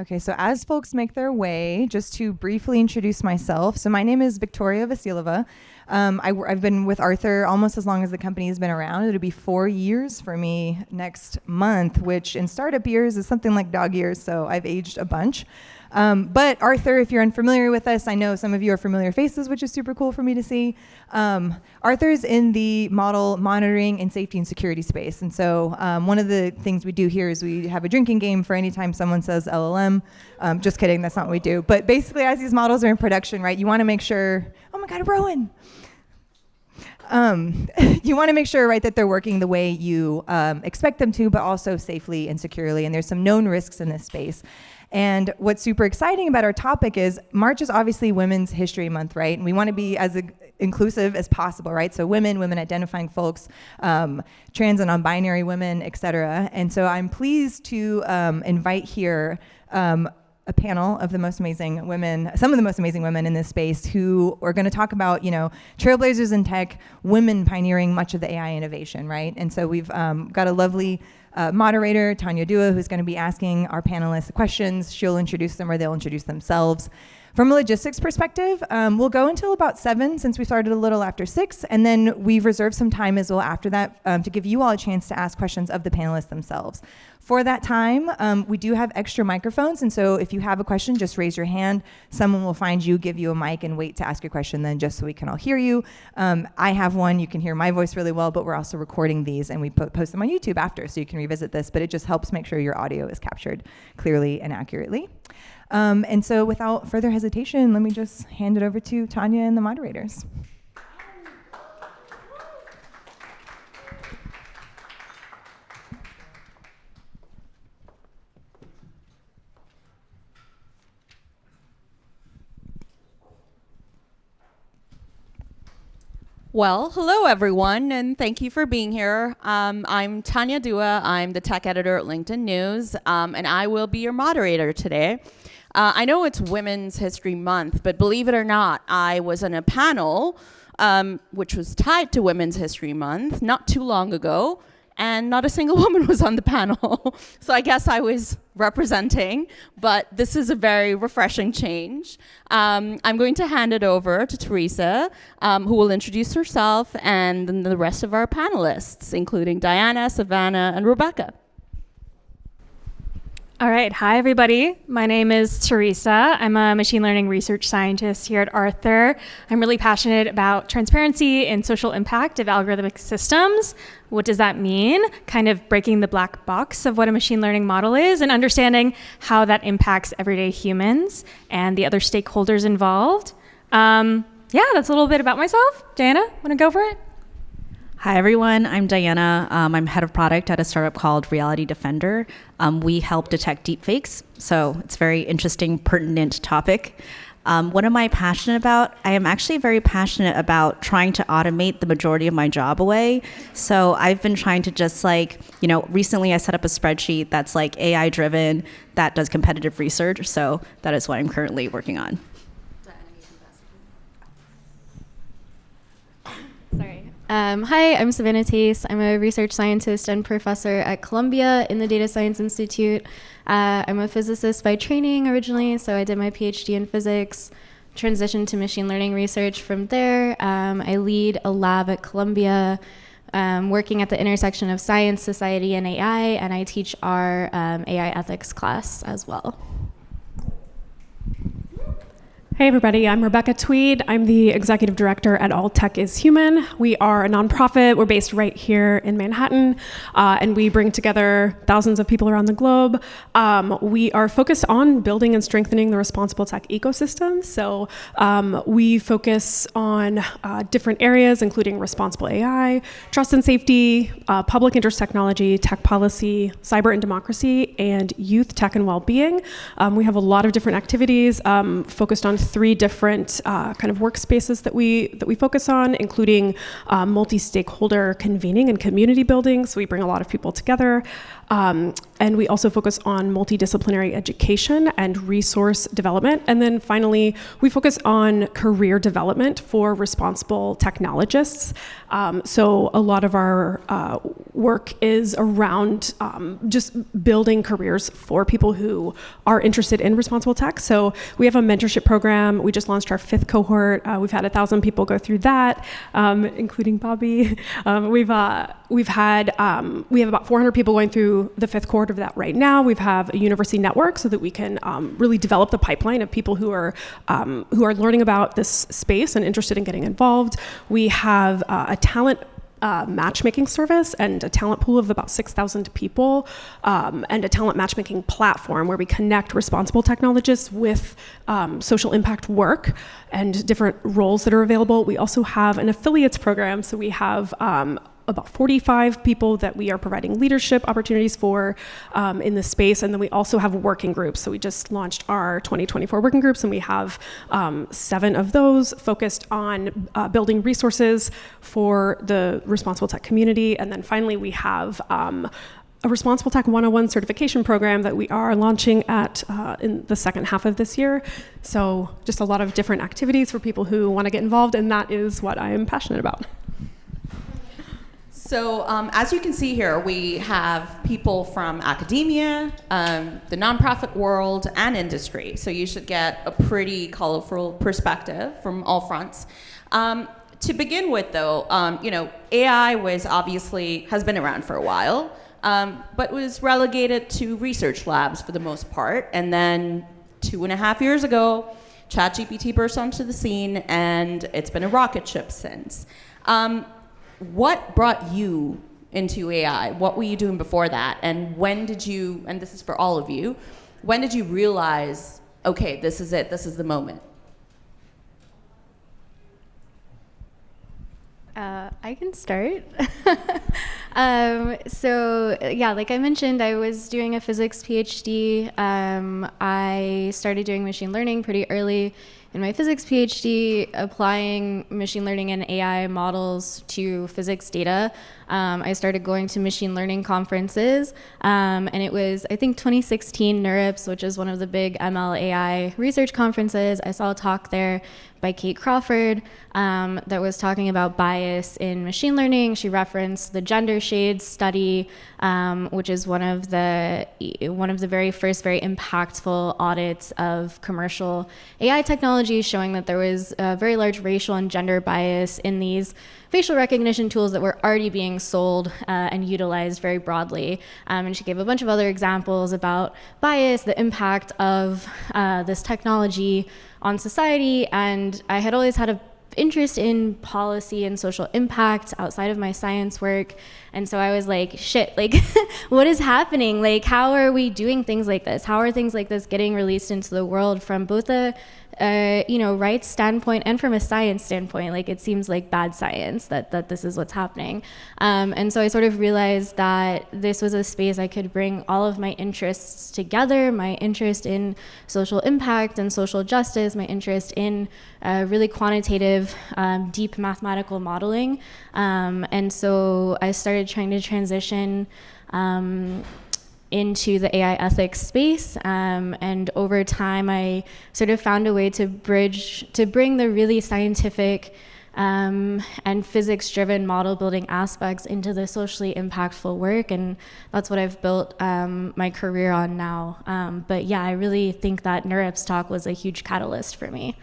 Okay, so as folks make their way, just to briefly introduce myself. So my name is Victoria Vasilova. I've been with Arthur almost as long as the company has been around. It'll be 4 years for me next month, which in startup years is something like dog years, so I've aged a bunch. But Arthur, if you're unfamiliar with us, I know some of you are familiar faces, which is super cool for me to see. Arthur's in the model monitoring and safety and security space. And so one of the things we do here is we have a drinking game for any time someone says LLM. Just kidding, that's not what we do. But basically, as these models are in production, right, you want to make sure, oh my God, Rowan. You want to make sure, right, that they're working the way you expect them to, but also safely and securely. And there's some known risks in this space. And what's super exciting about our topic is March is obviously Women's History Month, right? And we want to be as inclusive as possible, right? So women identifying folks, trans and non-binary women, et cetera. And so I'm pleased to invite here a panel of the most amazing women, some of the most amazing women in this space who are going to talk about, trailblazers in tech, women pioneering much of the AI innovation, right? And so we've got a lovely moderator, Tanya Dua, who's going to be asking our panelists questions. She'll introduce them or they'll introduce themselves. From a logistics perspective, we'll go until about 7 since we started a little after 6, and then we've reserved some time as well after that to give you all a chance to ask questions of the panelists themselves. For that time, we do have extra microphones, and so if you have a question, just raise your hand. Someone will find you, give you a mic, and wait to ask your question then just so we can all hear you. I have one. You can hear my voice really well, but we're also recording these, and we post them on YouTube after, so you can revisit this, but it just helps make sure your audio is captured clearly and accurately. And so without further hesitation, let me just hand it over to Tanya and the moderators. Well, hello everyone, and thank you for being here. I'm Tanya Dua. I'm the tech editor at LinkedIn News, and I will be your moderator today. I know it's Women's History Month, but believe it or not, I was in a panel which was tied to Women's History Month not too long ago, and not a single woman was on the panel. So I guess I was representing, but this is a very refreshing change. I'm going to hand it over to Teresa, who will introduce herself and then the rest of our panelists, including Diana, Savannah, and Rebekah. All right, hi everybody. My name is Teresa. I'm a machine learning research scientist here at Arthur. I'm really passionate about transparency and social impact of algorithmic systems. What does that mean? Kind of breaking the black box of what a machine learning model is and understanding how that impacts everyday humans and the other stakeholders involved. Yeah, that's a little bit about myself. Diana, want to go for it? Hi everyone, I'm Diana. I'm head of product at a startup called Reality Defender. We help detect deepfakes, so it's a very interesting, pertinent topic. What am I passionate about? I am actually very passionate about trying to automate the majority of my job away. So I've been trying to just recently I set up a spreadsheet that's AI driven, that does competitive research. So that is what I'm currently working on. Hi, I'm Savannah. I'm a research scientist and professor at Columbia in the Data Science Institute. I'm a physicist by training originally, so I did my PhD in physics, transitioned to machine learning research from there. I lead a lab at Columbia working at the intersection of science, society, and AI, and I teach our AI ethics class as well. Hey everybody, I'm Rebekah Tweed. I'm the executive director at All Tech is Human. We are a nonprofit. We're based right here in Manhattan, and we bring together thousands of people around the globe. We are focused on building and strengthening the responsible tech ecosystem. So we focus on different areas, including responsible AI, trust and safety, public interest technology, tech policy, cyber and democracy, and youth tech and well-being. We have a lot of different activities focused on 3 different kind of workspaces that we focus on, including multi-stakeholder convening and community building. So we bring a lot of people together. And we also focus on multidisciplinary education and resource development. And then finally, we focus on career development for responsible technologists. So a lot of our work is around just building careers for people who are interested in responsible tech. So we have a mentorship program. We just launched our 5th cohort. We've had 1,000 people go through that, including Bobby. We have about 400 people going through the 5th cohort of that right now. We have a university network so that we can really develop the pipeline of people who are learning about this space and interested in getting involved. We have a talent matchmaking service and a talent pool of about 6,000 people, and a talent matchmaking platform where we connect responsible technologists with social impact work and different roles that are available. We also have an affiliates program, so we have about 45 people that we are providing leadership opportunities for in this space. And then we also have working groups. So we just launched our 2024 working groups, and we have 7 of those focused on building resources for the responsible tech community. And then finally, we have a Responsible Tech 101 certification program that we are launching in the second half of this year. So just a lot of different activities for people who want to get involved, and that is what I am passionate about. So as you can see here, we have people from academia, the nonprofit world, and industry. So you should get a pretty colorful perspective from all fronts. To begin with, though, AI has been around for a while, but was relegated to research labs for the most part. And then 2.5 years ago, ChatGPT burst onto the scene, and it's been a rocket ship since. What brought you into AI? What were you doing before that? And when did you, and this is for all of you, when did you realize, okay, this is it, this is the moment? I can start. So yeah, like I mentioned, I was doing a physics PhD. I started doing machine learning pretty early in my physics PhD, applying machine learning and AI models to physics data. I started going to machine learning conferences, and it was, I think, 2016 NeurIPS, which is one of the big ML AI research conferences. I saw a talk there by Kate Crawford that was talking about bias in machine learning. She referenced the gender shades study, which is one of the very first very impactful audits of commercial AI technology, showing that there was a very large racial and gender bias in these facial recognition tools that were already being sold and utilized very broadly. And she gave a bunch of other examples about bias, the impact of this technology on society. And I had always had an interest in policy and social impact outside of my science work. And so I was like, shit, like, what is happening? Like, how are we doing things like this? How are things like this getting released into the world from both a rights standpoint and from a science standpoint? Like, it seems like bad science that this is what's happening. And so I sort of realized that this was a space I could bring all of my interests together, my interest in social impact and social justice, my interest in really quantitative, deep mathematical modeling. And so I started trying to transition into the AI ethics space, and over time I sort of found a way to bring the really scientific and physics-driven model building aspects into the socially impactful work, and that's what I've built my career on now. But yeah, I really think that NeurIPS talk was a huge catalyst for me.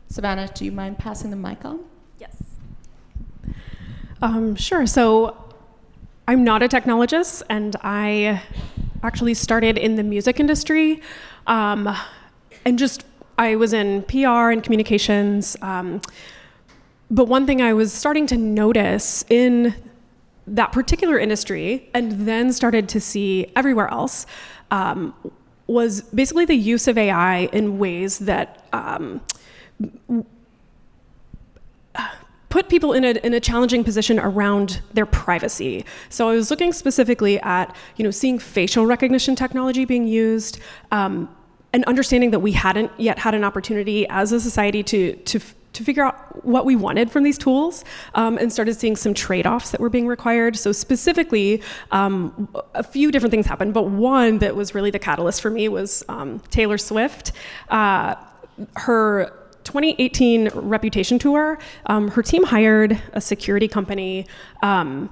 Savannah, do you mind passing the mic on? Yes. Sure. So I'm not a technologist, and I actually started in the music industry. I was in PR and communications. But one thing I was starting to notice in that particular industry, and then started to see everywhere else, was basically the use of AI in ways that put people in a challenging position around their privacy. So I was looking specifically at, seeing facial recognition technology being used, and understanding that we hadn't yet had an opportunity as a society to figure out what we wanted from these tools, and started seeing some trade-offs that were being required. So specifically, a few different things happened, but one that was really the catalyst for me was Taylor Swift. Her 2018 Reputation tour, her team hired a security company, and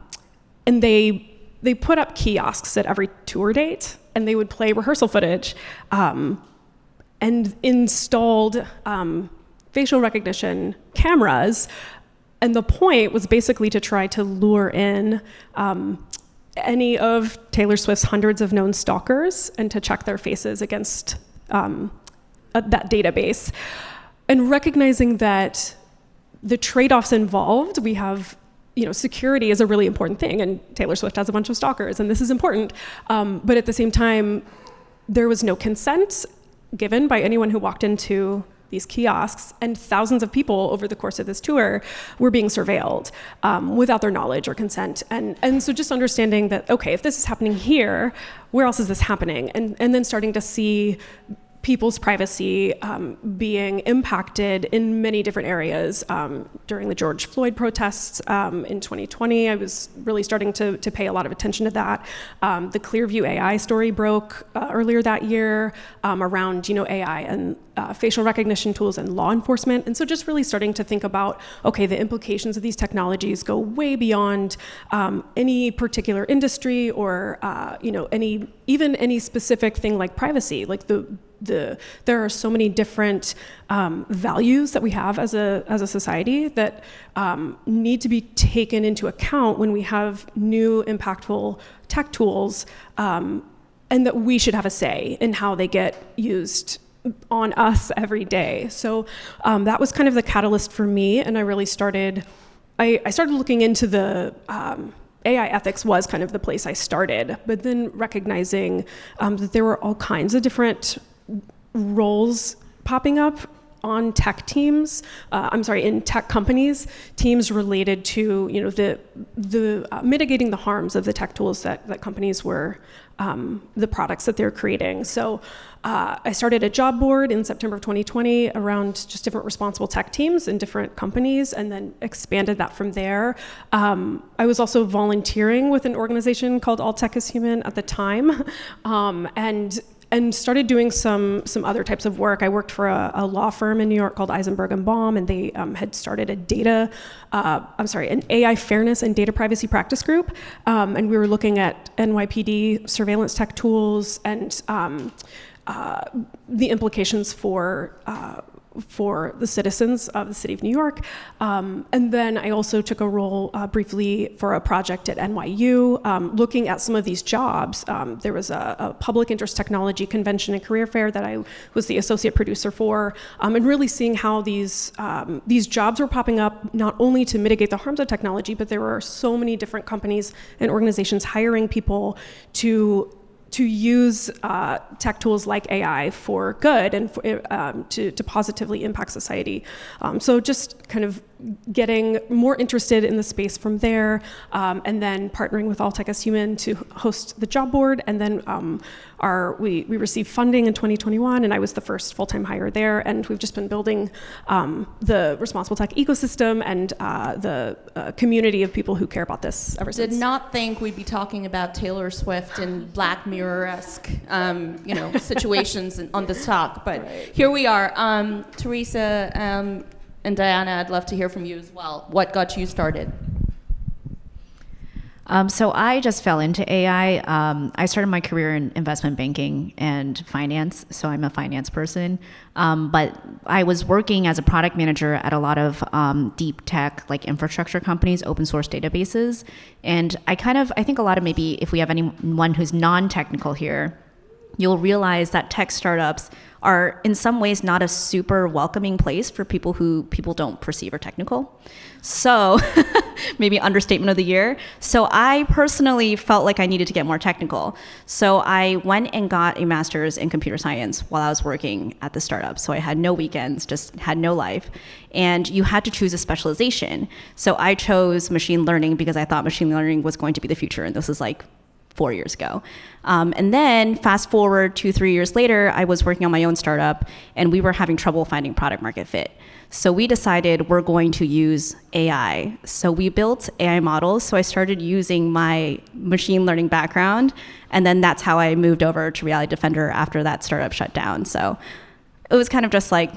they put up kiosks at every tour date, and they would play rehearsal footage, and installed facial recognition cameras. And the point was basically to try to lure in any of Taylor Swift's hundreds of known stalkers and to check their faces against that database. And recognizing that the trade-offs involved, we have, security is a really important thing, and Taylor Swift has a bunch of stalkers, and this is important. But at the same time, there was no consent given by anyone who walked into these kiosks, and thousands of people over the course of this tour were being surveilled without their knowledge or consent. And so just understanding that, okay, if this is happening here, where else is this happening? And then starting to see people's privacy being impacted in many different areas. During the George Floyd protests in 2020, I was really starting to pay a lot of attention to that. The Clearview AI story broke earlier that year around AI and facial recognition tools and law enforcement. And so just really starting to think about, okay, the implications of these technologies go way beyond any particular industry or any specific thing like privacy. Like there are so many different values that we have as a society that need to be taken into account when we have new impactful tech tools, and that we should have a say in how they get used on us every day. So that was kind of the catalyst for me, and I really started looking into the AI ethics was kind of the place I started, but then recognizing that there were all kinds of different roles popping up on tech teams, in tech companies, teams related to the mitigating the harms of the tech tools that companies were, the products that they're creating. So I started a job board in September of 2020 around just different responsible tech teams in different companies, and then expanded that from there. I was also volunteering with an organization called All Tech is Human at the time, and started doing some other types of work. I worked for a law firm in New York called Eisenberg and Baum, and they had started an AI fairness and data privacy practice group, and we were looking at NYPD surveillance tech tools and the implications for the citizens of the city of New York. And then I also took a role briefly for a project at NYU, looking at some of these jobs. There was a public interest technology convention and career fair that I was the associate producer for, and really seeing how these jobs were popping up, not only to mitigate the harms of technology, but there were so many different companies and organizations hiring people to use tech tools like AI for good and to positively impact society. So just kind of getting more interested in the space from there, and then partnering with All Tech is Human to host the job board. And then we received funding in 2021, and I was the first full-time hire there. And we've just been building the responsible tech ecosystem and the community of people who care about this ever since. Did not think we'd be talking about Taylor Swift and Black Mirror-esque, situations on this talk, but right. Here we are. Teresa and Diana, I'd love to hear from you as well. What got you started? So I just fell into AI. I started my career in investment banking and finance, so I'm a finance person. But I was working as a product manager at a lot of deep tech, like infrastructure companies, open source databases. And I think a lot of maybe if we have anyone who's non-technical here, you'll realize that tech startups are in some ways not a super welcoming place for people who people don't perceive are technical. So maybe understatement of the year. So I personally felt like I needed to get more technical. So I went and got a master's in computer science while I was working at the startup. So I had no weekends, just had no life. And you had to choose a specialization. So I chose machine learning because I thought machine learning was going to be the future. And this is like 4 years ago. And then fast forward 2-3 years later, I was working on my own startup and we were having trouble finding product market fit. So we decided we're going to use AI. So we built AI models. So I started using my machine learning background, and then that's how I moved over to Reality Defender after that startup shut down. So it was kind of just like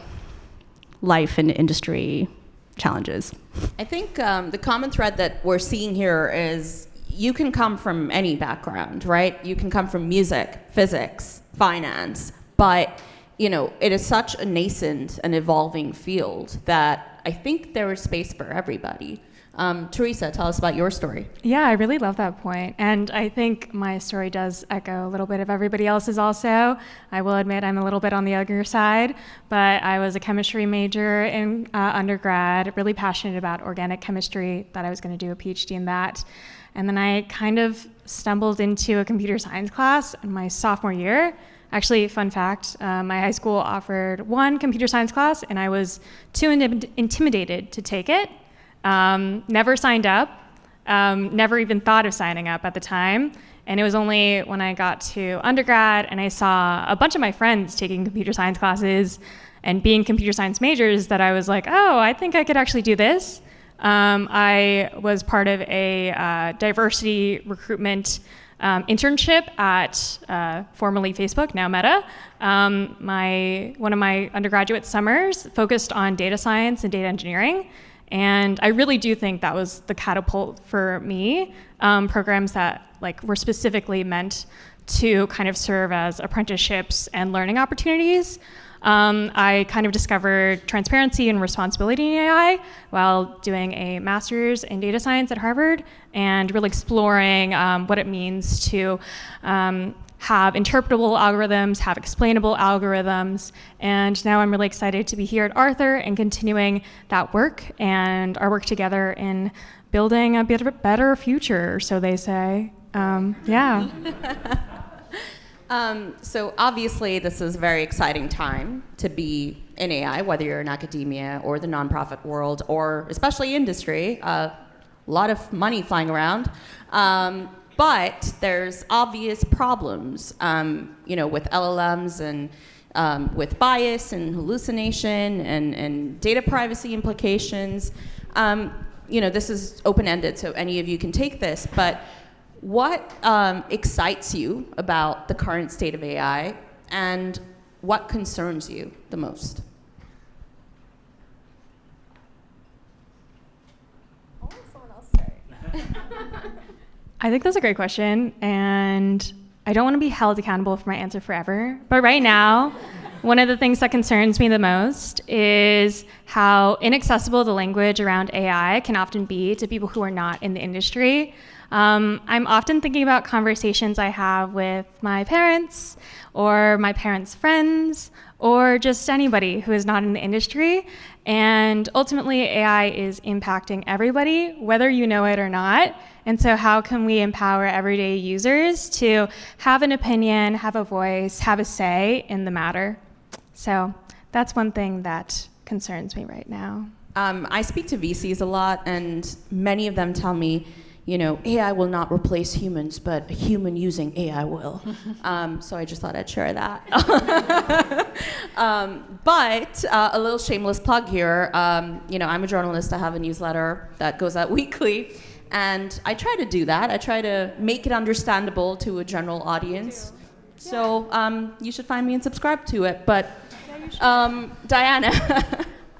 life and industry challenges. I think the common thread that we're seeing here is you can come from any background, right? You can come from music, physics, finance, but it is such a nascent and evolving field that I think there is space for everybody. Teresa, tell us about your story. Yeah, I really love that point. And I think my story does echo a little bit of everybody else's also. I will admit I'm a little bit on the younger side, but I was a chemistry major in undergrad, really passionate about organic chemistry, thought I was going to do a PhD in that. And then I kind of stumbled into a computer science class in my sophomore year. Actually, fun fact, my high school offered one computer science class, and I was too intimidated to take it. Never signed up, never even thought of signing up at the time. And it was only when I got to undergrad and I saw a bunch of my friends taking computer science classes and being computer science majors that I was like, oh, I think I could actually do this. I was part of a diversity recruitment internship at formerly Facebook, now Meta. One of my undergraduate summers focused on data science and data engineering. And I really do think that was the catapult for me. Programs that were specifically meant to kind of serve as apprenticeships and learning opportunities. I kind of discovered transparency and responsibility in AI while doing a master's in data science at Harvard and really exploring what it means to have interpretable algorithms, have explainable algorithms. And now I'm really excited to be here at Arthur and continuing that work and our work together in building a bit of a better future, so they say. Yeah. So obviously this is a very exciting time to be in AI, whether you're in academia or the nonprofit world or especially industry. A lot of money flying around. But there's obvious problems, with LLMs and with bias and hallucination and data privacy implications. This is open-ended, so any of you can take this, but what excites you about the current state of AI, and what concerns you the most? I'll let someone else start. I think that's a great question, and I don't want to be held accountable for my answer forever. But right now, one of the things that concerns me the most is how inaccessible the language around AI can often be to people who are not in the industry. I'm often thinking about conversations I have with my parents or my parents' friends or just anybody who is not in the industry. And ultimately, AI is impacting everybody, whether you know it or not. And so how can we empower everyday users to have an opinion, have a voice, have a say in the matter? So that's one thing that concerns me right now. I speak to VCs a lot, and many of them tell me, AI will not replace humans, but a human using AI will. So I just thought I'd share that. But a little shameless plug here. I'm a journalist. I have a newsletter that goes out weekly. And I try to do that. I try to make it understandable to a general audience. So you should find me and subscribe to it. But Diana.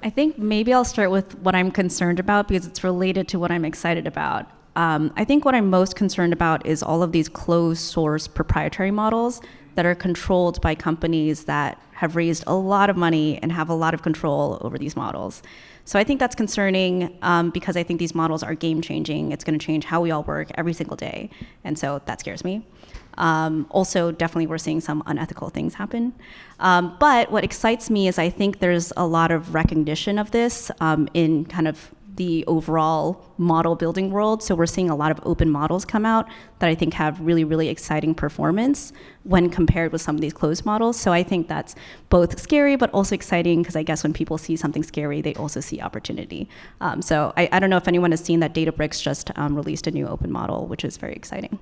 I think maybe I'll start with what I'm concerned about because it's related to what I'm excited about. I think what I'm most concerned about is all of these closed source proprietary models that are controlled by companies that have raised a lot of money and have a lot of control over these models. So I think that's concerning because I think these models are game changing. It's going to change how we all work every single day. And so that scares me. Also, definitely we're seeing some unethical things happen. But what excites me is I think there's a lot of recognition of this in kind of the overall model building world. So we're seeing a lot of open models come out that I think have really, really exciting performance when compared with some of these closed models. So I think that's both scary, but also exciting because I guess when people see something scary, they also see opportunity. So I don't know if anyone has seen that Databricks just released a new open model, which is very exciting.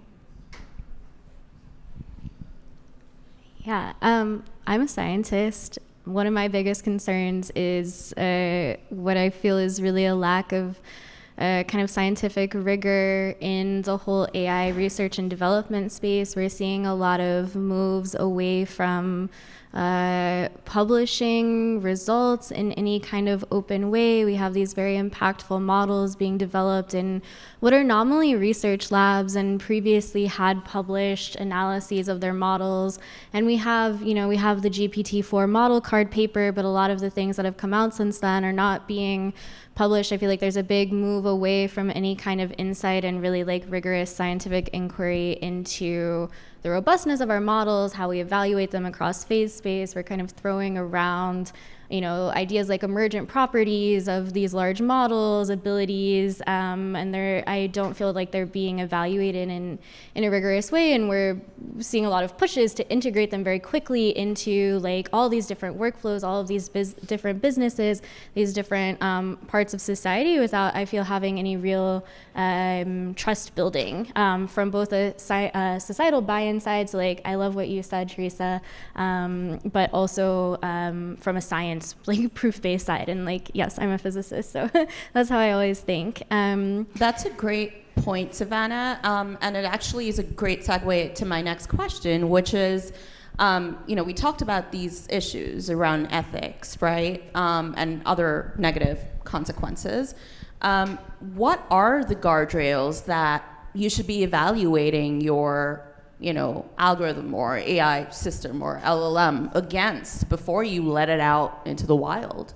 Yeah, I'm a scientist. One of my biggest concerns is what I feel is really a lack of kind of scientific rigor in the whole AI research and development space. We're seeing a lot of moves away from publishing results in any kind of open way. We have these very impactful models being developed in what are nominally research labs and previously had published analyses of their models. And we have the GPT-4 model card paper, but a lot of the things that have come out since then are not being published. I feel like there's a big move away from any kind of insight and really like rigorous scientific inquiry into the robustness of our models, how we evaluate them across phase space. We're kind of throwing around, ideas like emergent properties of these large models, abilities, and I don't feel like they're being evaluated in a rigorous way. And we're seeing a lot of pushes to integrate them very quickly into like all these different workflows, all of these different businesses, these different parts of society without, I feel, having any real trust building from both a societal buy-in side. So like, I love what you said, Teresa, but also from a science like proof-based side. And like, yes, I'm a physicist, so that's how I always think. That's a great point, Savannah, and it actually is a great segue to my next question, which is, we talked about these issues around ethics, right, and other negative consequences. What are the guardrails that you should be evaluating your algorithm or AI system or LLM against before you let it out into the wild?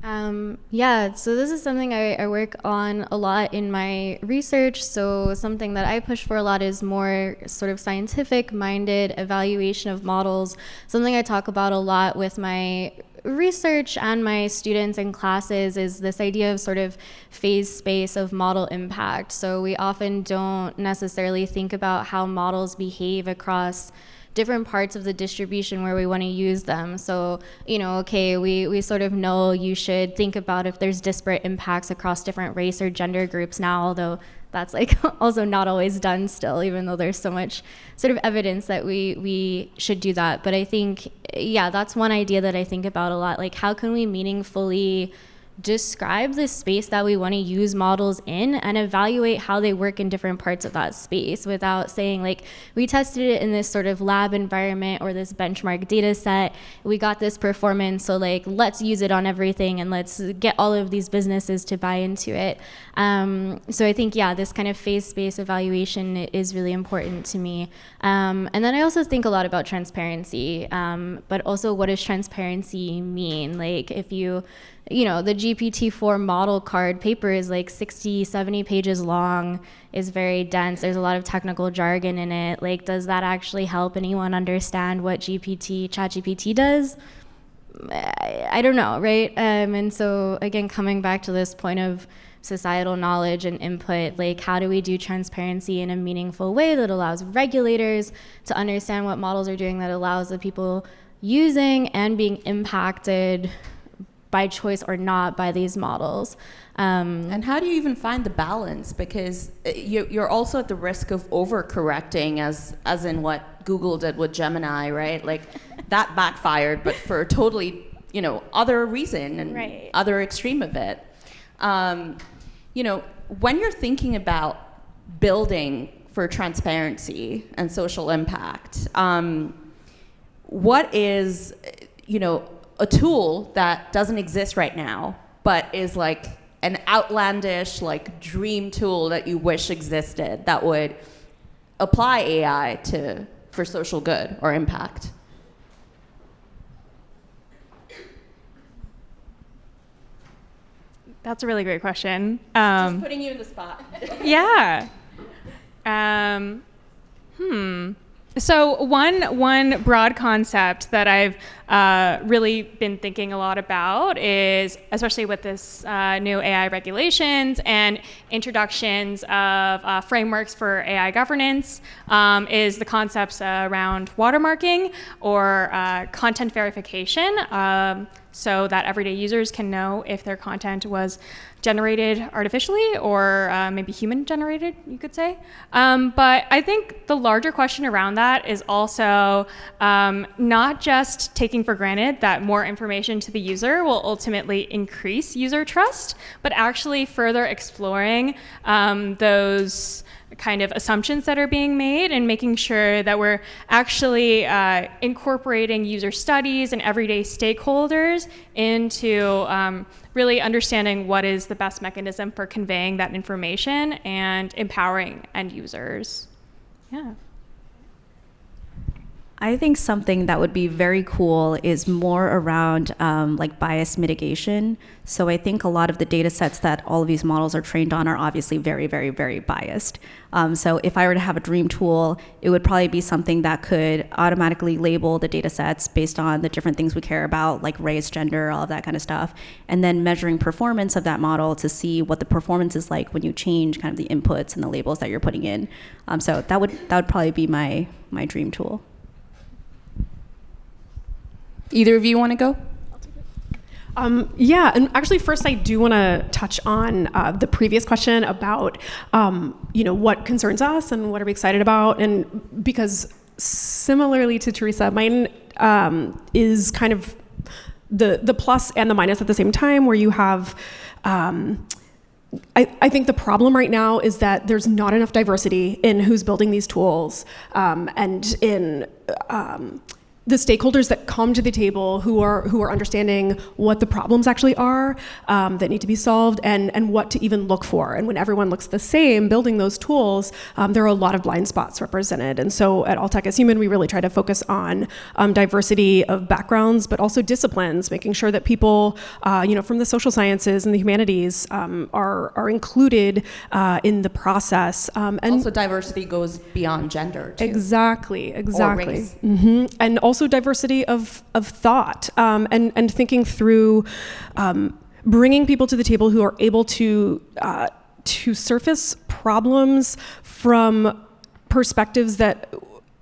So this is something I work on a lot in my research. So something that I push for a lot is more sort of scientific-minded evaluation of models. Something I talk about a lot with my research and my students in classes is this idea of sort of phase space of model impact. So we often don't necessarily think about how models behave across different parts of the distribution where we want to use them. So, we sort of know you should think about if there's disparate impacts across different race or gender groups now, although that's like also not always done still, even though there's so much sort of evidence that we should do that. But I think, that's one idea that I think about a lot. Like, how can we meaningfully describe the space that we want to use models in and evaluate how they work in different parts of that space without saying like, we tested it in this sort of lab environment or this benchmark data set, we got this performance, so like, let's use it on everything and let's get all of these businesses to buy into it. So I think, this kind of phase space evaluation is really important to me. And then I also think a lot about transparency, but also what does transparency mean? Like, if the GPT-4 model card paper is like 60, 70 pages long, is very dense. There's a lot of technical jargon in it. Like, does that actually help anyone understand what ChatGPT does? I don't know, right? And so again, coming back to this point of societal knowledge and input, like, how do we do transparency in a meaningful way that allows regulators to understand what models are doing, that allows the people using and being impacted by choice or not by these models. And how do you even find the balance? Because you're also at the risk of overcorrecting, as in what Google did with Gemini, right? Like, that backfired, but for a totally, other reason and other extreme of it. When you're thinking about building for transparency and social impact, what is, a tool that doesn't exist right now, but is like an outlandish, like, dream tool that you wish existed that would apply AI for social good or impact? That's a really great question. Just putting you in the spot. Yeah. So one broad concept that I've really been thinking a lot about is, especially with this new AI regulations and introductions of frameworks for AI governance, is the concepts around watermarking or content verification. so that everyday users can know if their content was generated artificially or maybe human generated, you could say. But I think the larger question around that is also not just taking for granted that more information to the user will ultimately increase user trust, but actually further exploring those kind of assumptions that are being made and making sure that we're actually incorporating user studies and everyday stakeholders into really understanding what is the best mechanism for conveying that information and empowering end users. Yeah. I think something that would be very cool is more around like bias mitigation. So I think a lot of the data sets that all of these models are trained on are obviously very, very, very biased. So if I were to have a dream tool, it would probably be something that could automatically label the data sets based on the different things we care about, like race, gender, all of that kind of stuff, and then measuring performance of that model to see what the performance is like when you change kind of the inputs and the labels that you're putting in. So that would probably be my dream tool. Either of you want to go? Yeah, and actually first I do want to touch on the previous question about, what concerns us and what are we excited about, and because similarly to Teresa, mine is kind of the plus and the minus at the same time, where you have, I think the problem right now is that there's not enough diversity in who's building these tools, and in the stakeholders that come to the table who are understanding what the problems actually are that need to be solved, and what to even look for. And when everyone looks the same building those tools, there are a lot of blind spots represented. And so at All Tech is Human, we really try to focus on diversity of backgrounds, but also disciplines, making sure that people from the social sciences and the humanities are included in the process. And also diversity goes beyond gender, too. Exactly. Or race. Mm-hmm. And also diversity of thought, and thinking through bringing people to the table who are able to surface problems from perspectives that,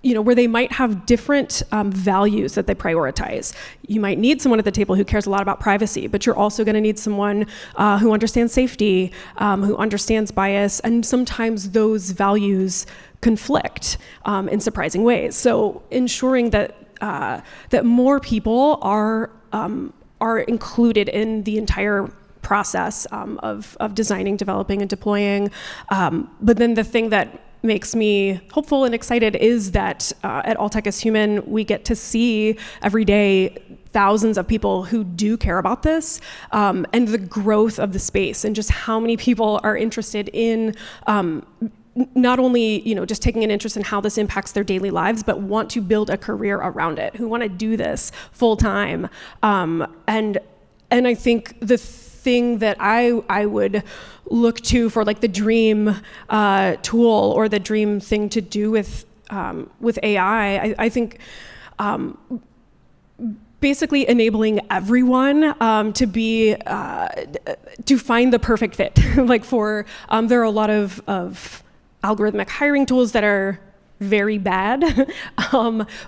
where they might have different values that they prioritize. You might need someone at the table who cares a lot about privacy, but you're also going to need someone who understands safety, who understands bias, and sometimes those values conflict in surprising ways. So ensuring that more people are included in the entire process of designing, developing, and deploying. But then the thing that makes me hopeful and excited is that at All Tech is Human, we get to see every day thousands of people who do care about this, and the growth of the space, and just how many people are interested in not only just taking an interest in how this impacts their daily lives, but want to build a career around it, who want to do this full time. And I think the thing that I would look to for like the dream tool or the dream thing to do with AI, I think basically enabling everyone to be to find the perfect fit. Like there are a lot of algorithmic hiring tools that are very bad,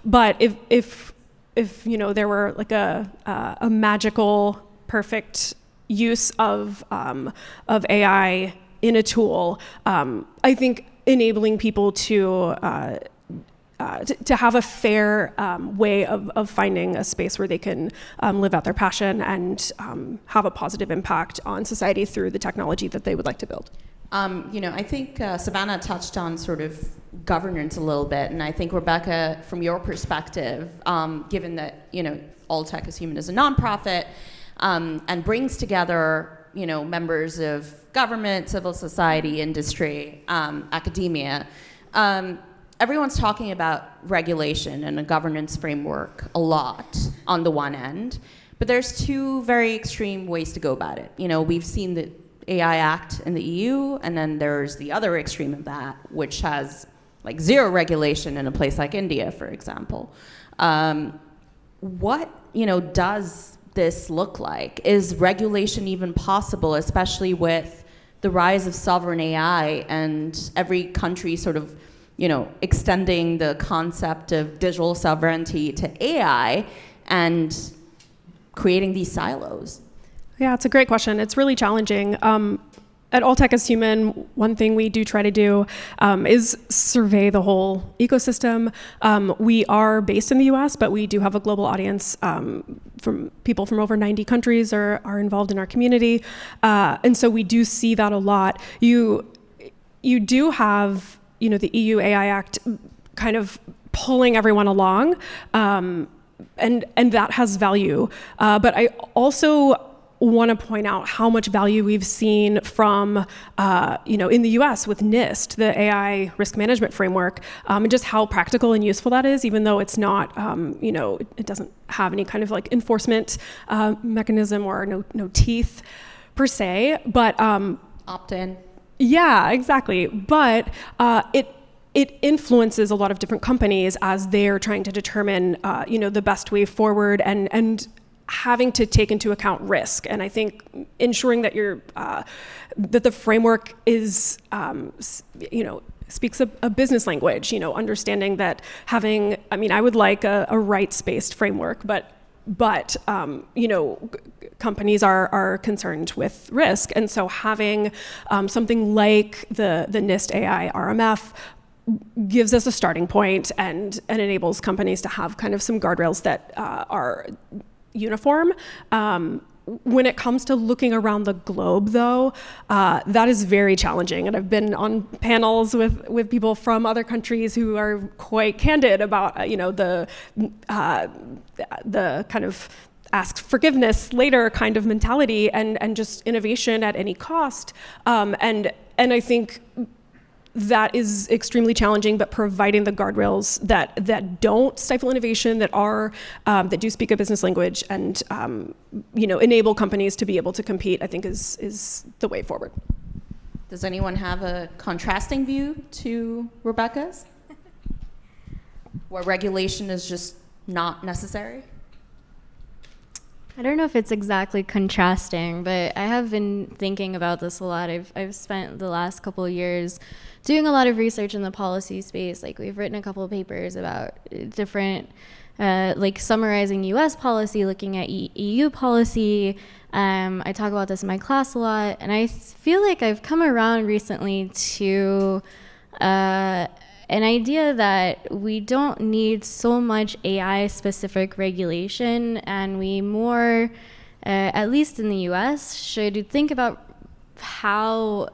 but if there were like a magical perfect use of AI in a tool, I think enabling people to have a fair way of finding a space where they can live out their passion and have a positive impact on society through the technology that they would like to build. I think Savannah touched on sort of governance a little bit, and I think Rebekah, from your perspective, given that All Tech is Human is a nonprofit and brings together members of government, civil society, industry, academia, everyone's talking about regulation and a governance framework a lot on the one end, but there's two very extreme ways to go about it. We've seen the AI Act in the EU, and then there's the other extreme of that, which has like zero regulation in a place like India, for example. What does this look like? Is regulation even possible, especially with the rise of sovereign AI and every country sort of extending the concept of digital sovereignty to AI, and creating these silos? Yeah, it's a great question. It's really challenging. At All Tech is Human, one thing we do try to do is survey the whole ecosystem. We are based in the US, but we do have a global audience from people from over 90 countries are involved in our community. And so we do see that a lot. You do have, the EU AI Act kind of pulling everyone along, and that has value. But I also want to point out how much value we've seen from, in the US with NIST, the AI risk management framework, and just how practical and useful that is, even though it's not, it doesn't have any kind of like enforcement mechanism or no teeth per se, but Opt-in. Yeah, exactly. But it influences a lot of different companies as they're trying to determine, the best way forward and having to take into account risk. And I think ensuring that that the framework is, speaks a business language, understanding that I would like a rights-based framework, but companies are concerned with risk. And so having something like the NIST AI RMF gives us a starting point and enables companies to have kind of some guardrails that are uniform. When it comes to looking around the globe, though, that is very challenging. And I've been on panels with people from other countries who are quite candid about, the kind of ask forgiveness later kind of mentality and just innovation at any cost. And I think that is extremely challenging, but providing the guardrails that don't stifle innovation, that do speak a business language and enable companies to be able to compete, I think is the way forward. Does anyone have a contrasting view to Rebekah's? Where regulation is just not necessary? I don't know if it's exactly contrasting, but I have been thinking about this a lot. I've spent the last couple of years doing a lot of research in the policy space. Like, we've written a couple of papers about different, summarizing US policy, looking at EU policy. I talk about this in my class a lot, and I feel like I've come around recently to an idea that we don't need so much AI-specific regulation, and we more, at least in the US, should think about how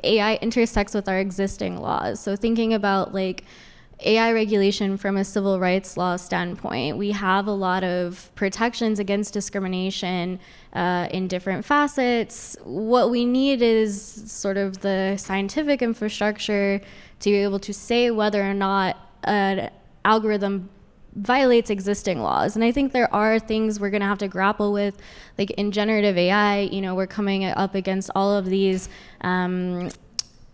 AI intersects with our existing laws. So thinking about AI regulation from a civil rights law standpoint, we have a lot of protections against discrimination in different facets. What we need is sort of the scientific infrastructure to be able to say whether or not an algorithm violates existing laws. And I think there are things we're going to have to grapple with, like in generative AI, we're coming up against all of these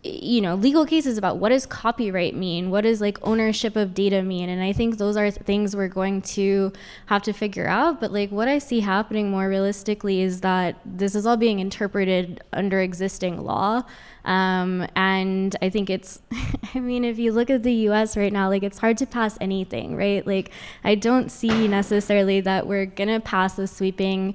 legal cases about what does copyright mean, what does ownership of data mean, and I think those are things we're going to have to figure out. But what I see happening more realistically is that this is all being interpreted under existing law, and I think it's if you look at the US right now, it's hard to pass anything, right? I don't see necessarily that we're gonna pass a sweeping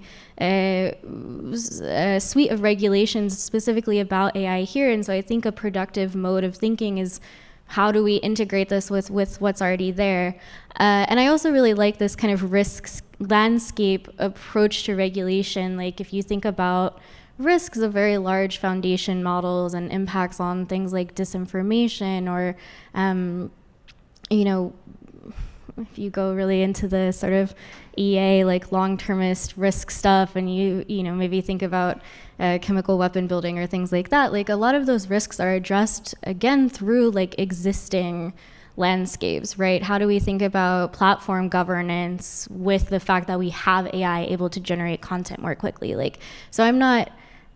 suite of regulations specifically about AI here. And so I think a productive mode of thinking is, how do we integrate this with what's already there? And I also really like this kind of risks landscape approach to regulation. If you think about risks of very large foundation models and impacts on things like disinformation, or if you go really into the sort of EA, long-termist risk stuff, and you maybe think about chemical weapon building or things like that, a lot of those risks are addressed again through existing landscapes, right? How do we think about platform governance with the fact that we have AI able to generate content more quickly?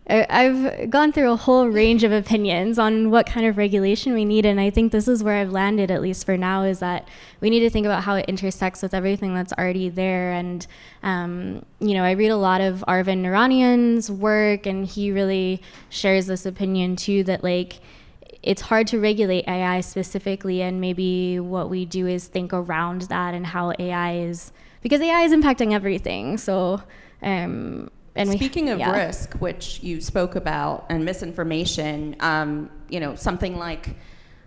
I've gone through a whole range of opinions on what kind of regulation we need, and I think this is where I've landed, at least for now, is that we need to think about how it intersects with everything that's already there. And I read a lot of Arvind Naranian's work, and he really shares this opinion too, that it's hard to regulate AI specifically, and maybe what we do is think around that and how because AI is impacting everything. So, Speaking of risk, which you spoke about, and misinformation, something like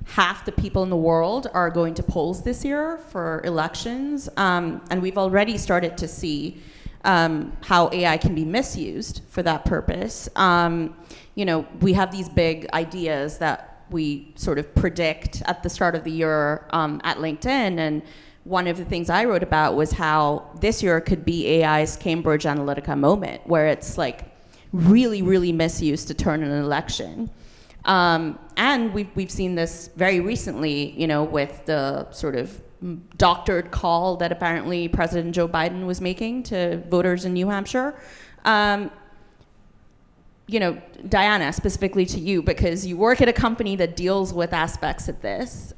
half the people in the world are going to polls this year for elections, and we've already started to see how AI can be misused for that purpose. We have these big ideas that we sort of predict at the start of the year at LinkedIn, and one of the things I wrote about was how this year could be AI's Cambridge Analytica moment, where it's like really, really misused to turn an election. And we've seen this very recently, with the sort of doctored call that apparently President Joe Biden was making to voters in New Hampshire. Diana, specifically to you, because you work at a company that deals with aspects of this.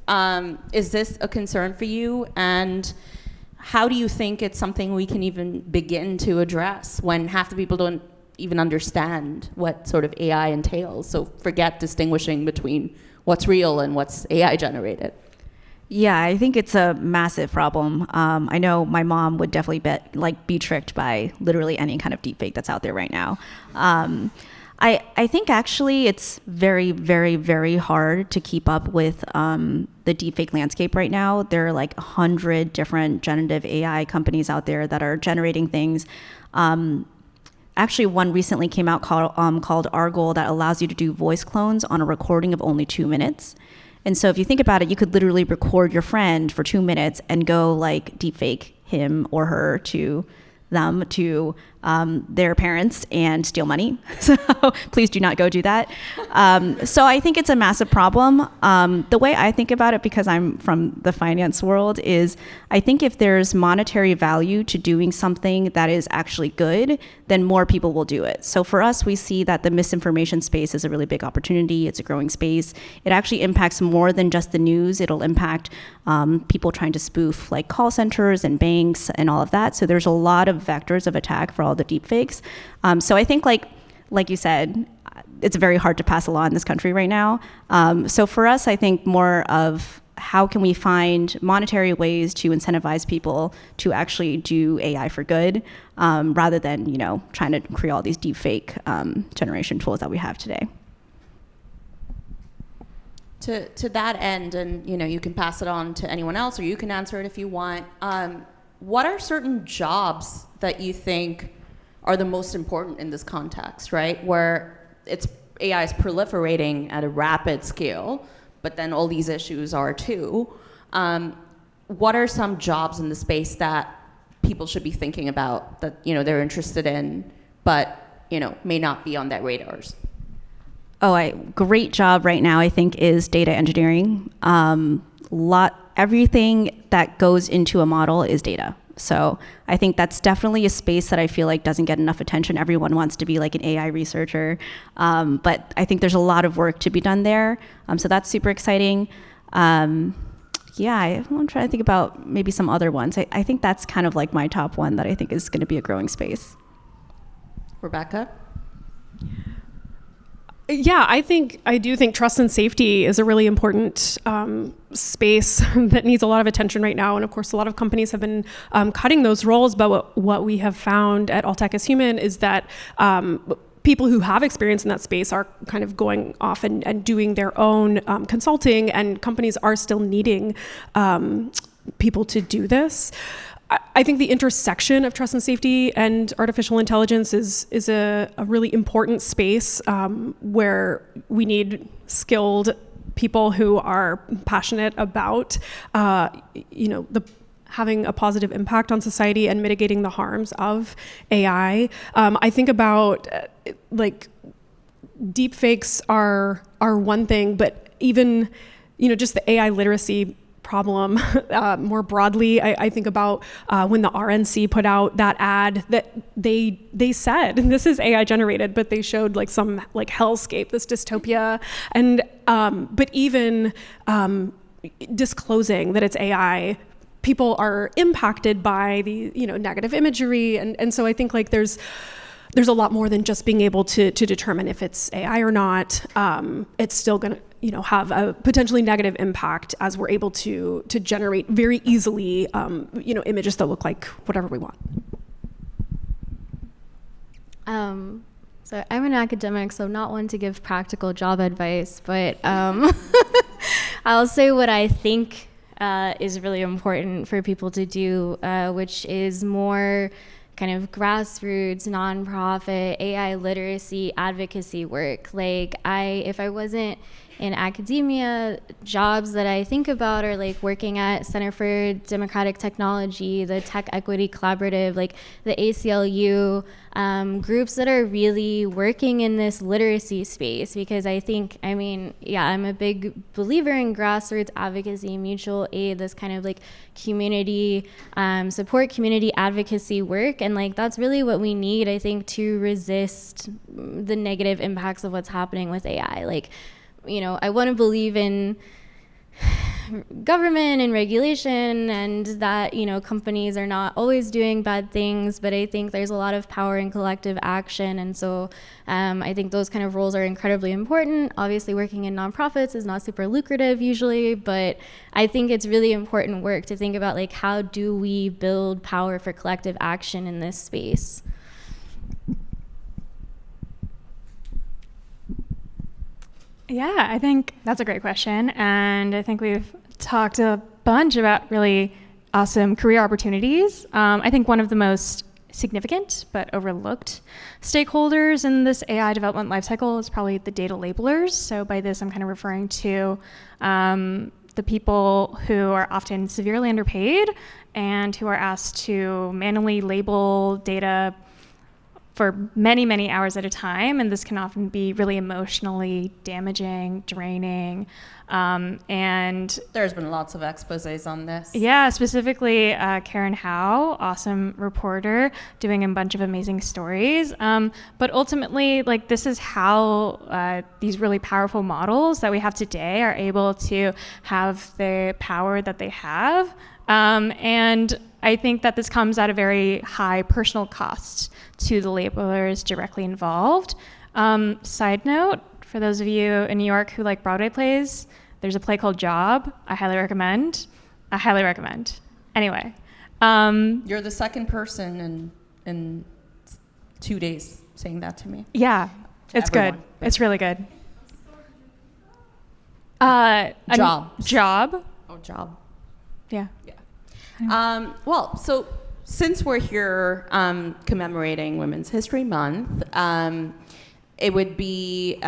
Is this a concern for you? And how do you think it's something we can even begin to address when half the people don't even understand what sort of AI entails? So forget distinguishing between what's real and what's AI generated. Yeah, I think it's a massive problem. I know my mom would definitely be tricked by literally any kind of deepfake that's out there right now. I think actually it's very, very, very hard to keep up with the deepfake landscape right now. There are like 100 different generative AI companies out there that are generating things. Actually, one recently came out called Argol that allows you to do voice clones on a recording of only 2 minutes. And so if you think about it, you could literally record your friend for 2 minutes and go like deepfake him or her to them to their parents and steal money. So please do not go do that. So I think it's a massive problem. The way I think about it, because I'm from the finance world, is I think if there's monetary value to doing something that is actually good, then more people will do it. So for us, we see that the misinformation space is a really big opportunity. It's a growing space. It actually impacts more than just the news. It'll impact people trying to spoof like call centers and banks and all of that. So there's a lot of vectors of attack for all the deepfakes. So I think like you said, it's very hard to pass a law in this country right now. So for us, I think more of how can we find monetary ways to incentivize people to actually do AI for good, rather than trying to create all these deepfake generation tools that we have today. To that end, and you can pass it on to anyone else, or you can answer it if you want. What are certain jobs that you think are the most important in this context, right? Where AI is proliferating at a rapid scale, but then all these issues are too. What are some jobs in the space that people should be thinking about that they're interested in, but may not be on their radars? Great job right now, I think, is data engineering. Everything that goes into a model is data. So I think that's definitely a space that I feel like doesn't get enough attention. Everyone wants to be like an AI researcher, but I think there's a lot of work to be done there. So that's super exciting. I'm trying to think about maybe some other ones. I think that's kind of like my top one that I think is going to be a growing space. Rebekah? Yeah, I do think trust and safety is a really important space that needs a lot of attention right now. And of course, a lot of companies have been cutting those roles. But what we have found at All Tech is Human is that people who have experience in that space are kind of going off and doing their own consulting, and companies are still needing people to do this. I think the intersection of trust and safety and artificial intelligence is a really important space where we need skilled people who are passionate about, having a positive impact on society and mitigating the harms of AI. I think about deepfakes are one thing, but even just the AI literacy problem more broadly. I think about when the RNC put out that ad that they said this is AI generated, but they showed like some like hellscape, this dystopia, and but even disclosing that it's AI, people are impacted by the negative imagery, and so I think like there's a lot more than just being able to determine if it's AI or not. It's still have a potentially negative impact as we're able to generate very easily, images that look like whatever we want. So I'm an academic, so not one to give practical job advice, but I'll say what I think is really important for people to do, which is more kind of grassroots, nonprofit, AI literacy, advocacy work. Like if I wasn't in academia, jobs that I think about are like working at Center for Democratic Technology, the Tech Equity Collaborative, like the ACLU, groups that are really working in this literacy space, because I'm a big believer in grassroots advocacy, mutual aid, this kind of like community support, community advocacy work. And like that's really what we need, I think, to resist the negative impacts of what's happening with AI. Like, I want to believe in government and regulation, and that, companies are not always doing bad things, but I think there's a lot of power in collective action. And so I think those kind of roles are incredibly important. Obviously, working in nonprofits is not super lucrative usually, but I think it's really important work to think about, like, how do we build power for collective action in this space? Yeah, I think that's a great question. And I think we've talked a bunch about really awesome career opportunities. I think one of the most significant but overlooked stakeholders in this AI development lifecycle is probably the data labelers. So by this, I'm kind of referring to the people who are often severely underpaid and who are asked to manually label data for many, many hours at a time, and this can often be really emotionally damaging, draining, and there's been lots of exposés on this. Yeah, specifically Karen Hsieh, awesome reporter, doing a bunch of amazing stories. But ultimately, like, this is how these really powerful models that we have today are able to have the power that they have. And I think that this comes at a very high personal cost to the labelers directly involved. Side note, for those of you in New York who like Broadway plays, there's a play called Job. I highly recommend. Anyway. You're the second person in 2 days saying that to me. Yeah, it's everyone. Good. It's really good. Job. Job. Oh, Job. Yeah. Well, so since we're here commemorating Women's History Month, it would be,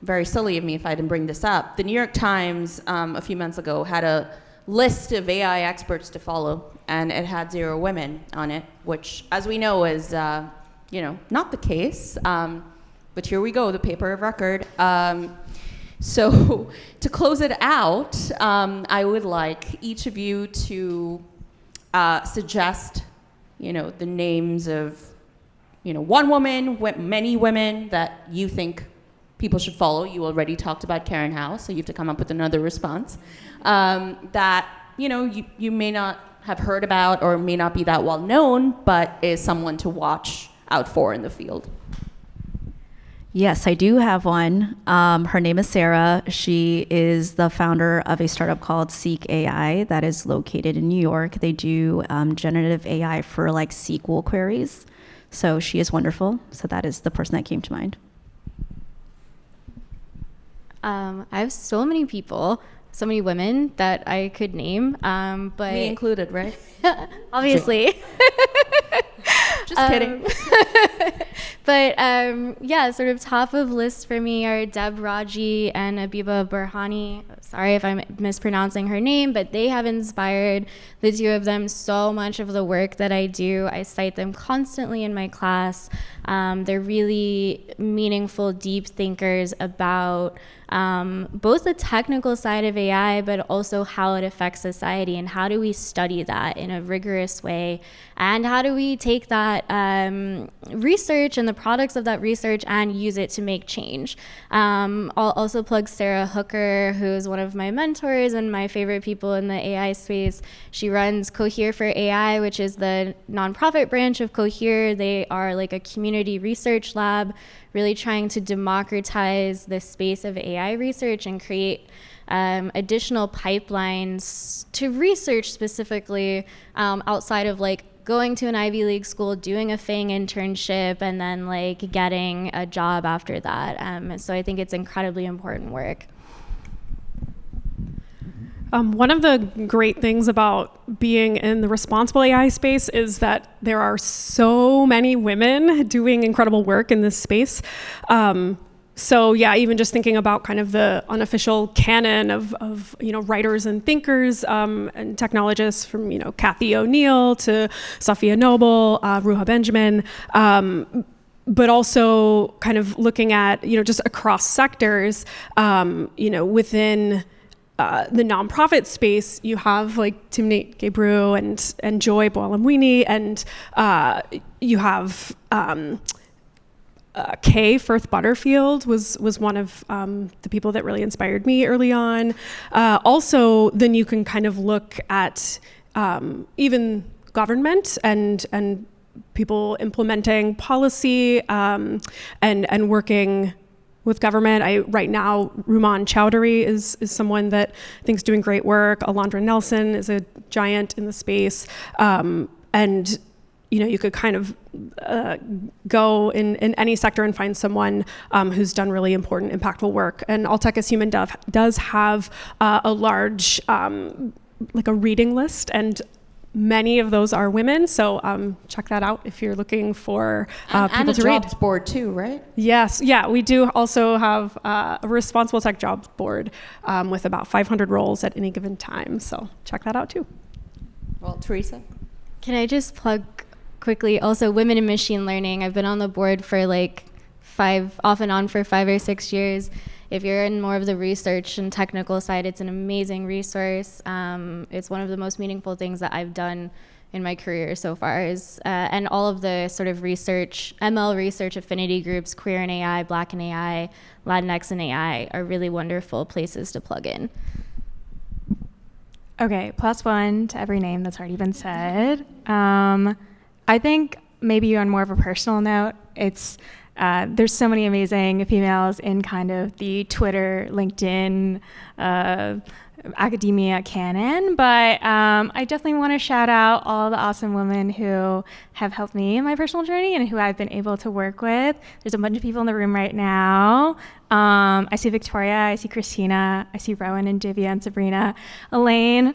very silly of me if I didn't bring this up. The New York Times a few months ago had a list of AI experts to follow, and it had 0 women on it, which, as we know, is, not the case. But here we go, the paper of record. So to close it out, I would like each of you to suggest, the names of, one woman, many women that you think people should follow. You already talked about Karen Hsieh, so you have to come up with another response that, you may not have heard about or may not be that well known, but is someone to watch out for in the field. Yes, I do have one. Her name is Sarah. She is the founder of a startup called Seek AI that is located in New York. They do generative AI for like SQL queries. So she is wonderful. So that is the person that came to mind. I have so many people, so many women that I could name, but Me included, right? obviously. Just kidding. But sort of top of list for me are Deb Raji and Abiba Burhani. Sorry if I'm mispronouncing her name, but they have inspired, the two of them, so much of the work that I do. I cite them constantly in my class. They're really meaningful, deep thinkers about both the technical side of AI, but also how it affects society, and how do we study that in a rigorous way, and how do we take that research and the products of that research and use it to make change. I'll also plug Sarah Hooker, who is one of my mentors and my favorite people in the AI space. She runs Cohere for AI, which is the nonprofit branch of Cohere. They are like a community research lab, really trying to democratize the space of AI research and create additional pipelines to research specifically outside of like going to an Ivy League school, doing a FANG internship, and then like getting a job after that. So I think it's incredibly important work. One of the great things about being in the responsible AI space is that there are so many women doing incredible work in this space. So yeah, even just thinking about kind of the unofficial canon of writers and thinkers and technologists from Cathy O'Neill to Safiya Noble, Ruha Benjamin, but also kind of looking at just across sectors, within the nonprofit space, you have like Timnit Gebru and Joy Boalamwini, and you have Kay Firth Butterfield was one of the people that really inspired me early on. Also, then you can kind of look at even government and people implementing policy and working with government. Right now, Ruman Chowdhury is someone that I think is doing great work. Alondra Nelson is a giant in the space. And you could kind of go in any sector and find someone who's done really important, impactful work. And All Tech is Human does have a large, like a reading list, and many of those are women. So check that out if you're looking for people to read. And a jobs board too, right? Yes, yeah, we do also have a responsible tech jobs board with about 500 roles at any given time. So check that out too. Well, Teresa? Can I just plug quickly, also Women in Machine Learning. I've been on the board for like off and on for 5 or 6 years. If you're in more of the research and technical side, it's an amazing resource. It's one of the most meaningful things that I've done in my career so far. And all of the sort of research, ML research affinity groups, Queer in AI, Black in AI, Latinx in AI are really wonderful places to plug in. Okay, +1 to every name that's already been said. I think maybe on more of a personal note, it's there's so many amazing females in kind of the Twitter, LinkedIn, academia canon, but I definitely want to shout out all the awesome women who have helped me in my personal journey and who I've been able to work with. There's a bunch of people in the room right now. I see Victoria, I see Christina, I see Rowan and Divya and Sabrina, Elaine.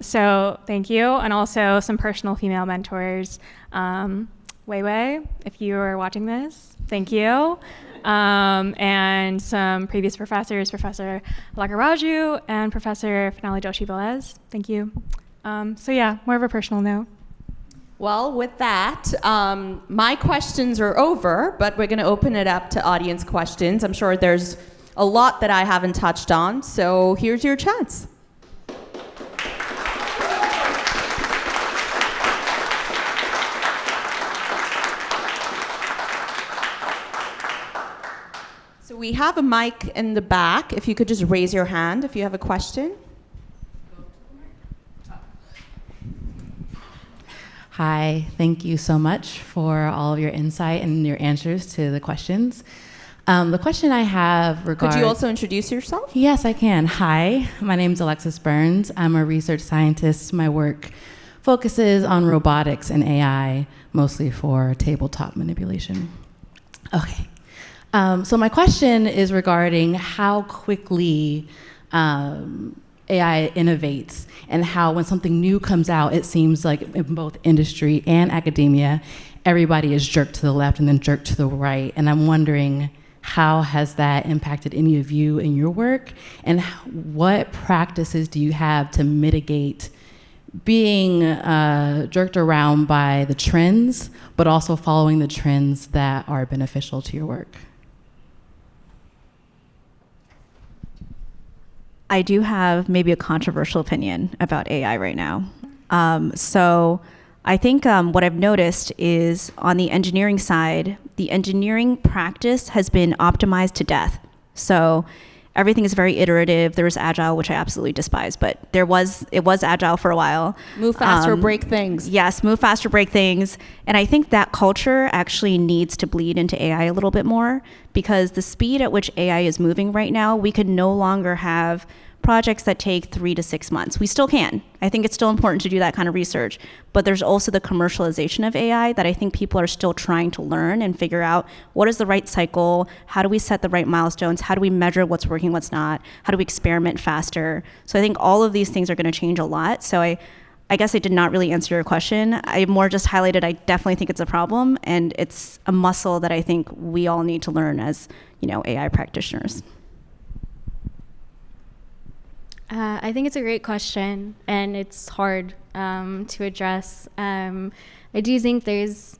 So thank you. And also some personal female mentors. Weiwei, if you are watching this, thank you. And some previous professors, Professor Lagaraju and Professor Finale Doshi-Velez. Thank you. So yeah, more of a personal note. Well, with that, my questions are over, but we're going to open it up to audience questions. I'm sure there's a lot that I haven't touched on, so here's your chance. So we have a mic in the back. If you could just raise your hand if you have a question. Hi, thank you so much for all of your insight and your answers to the questions. The question I have regards... Could you also introduce yourself? Yes, I can. Hi, my name is Alexis Burns. I'm a research scientist. My work focuses on robotics and AI, mostly for tabletop manipulation. Okay. So my question is regarding how quickly AI innovates, and how when something new comes out, it seems like in both industry and academia, everybody is jerked to the left and then jerked to the right. And I'm wondering, how has that impacted any of you in your work? And what practices do you have to mitigate being jerked around by the trends, but also following the trends that are beneficial to your work? I do have maybe a controversial opinion about AI right now. So I think what I've noticed is on the engineering side, the engineering practice has been optimized to death. So everything is very iterative. There's agile, which I absolutely despise, but it was agile for a while. Move faster, break things. Yes, move faster, break things. And I think that culture actually needs to bleed into AI a little bit more, because the speed at which AI is moving right now, we could no longer have projects that take 3 to 6 months. We still can. I think it's still important to do that kind of research, but there's also the commercialization of AI that I think people are still trying to learn and figure out what is the right cycle, how do we set the right milestones, how do we measure what's working, what's not, how do we experiment faster. So I think all of these things are going to change a lot. So I guess I did not really answer your question. I more just highlighted I definitely think it's a problem, and it's a muscle that I think we all need to learn as, AI practitioners. I think it's a great question, and it's hard to address. I do think there's,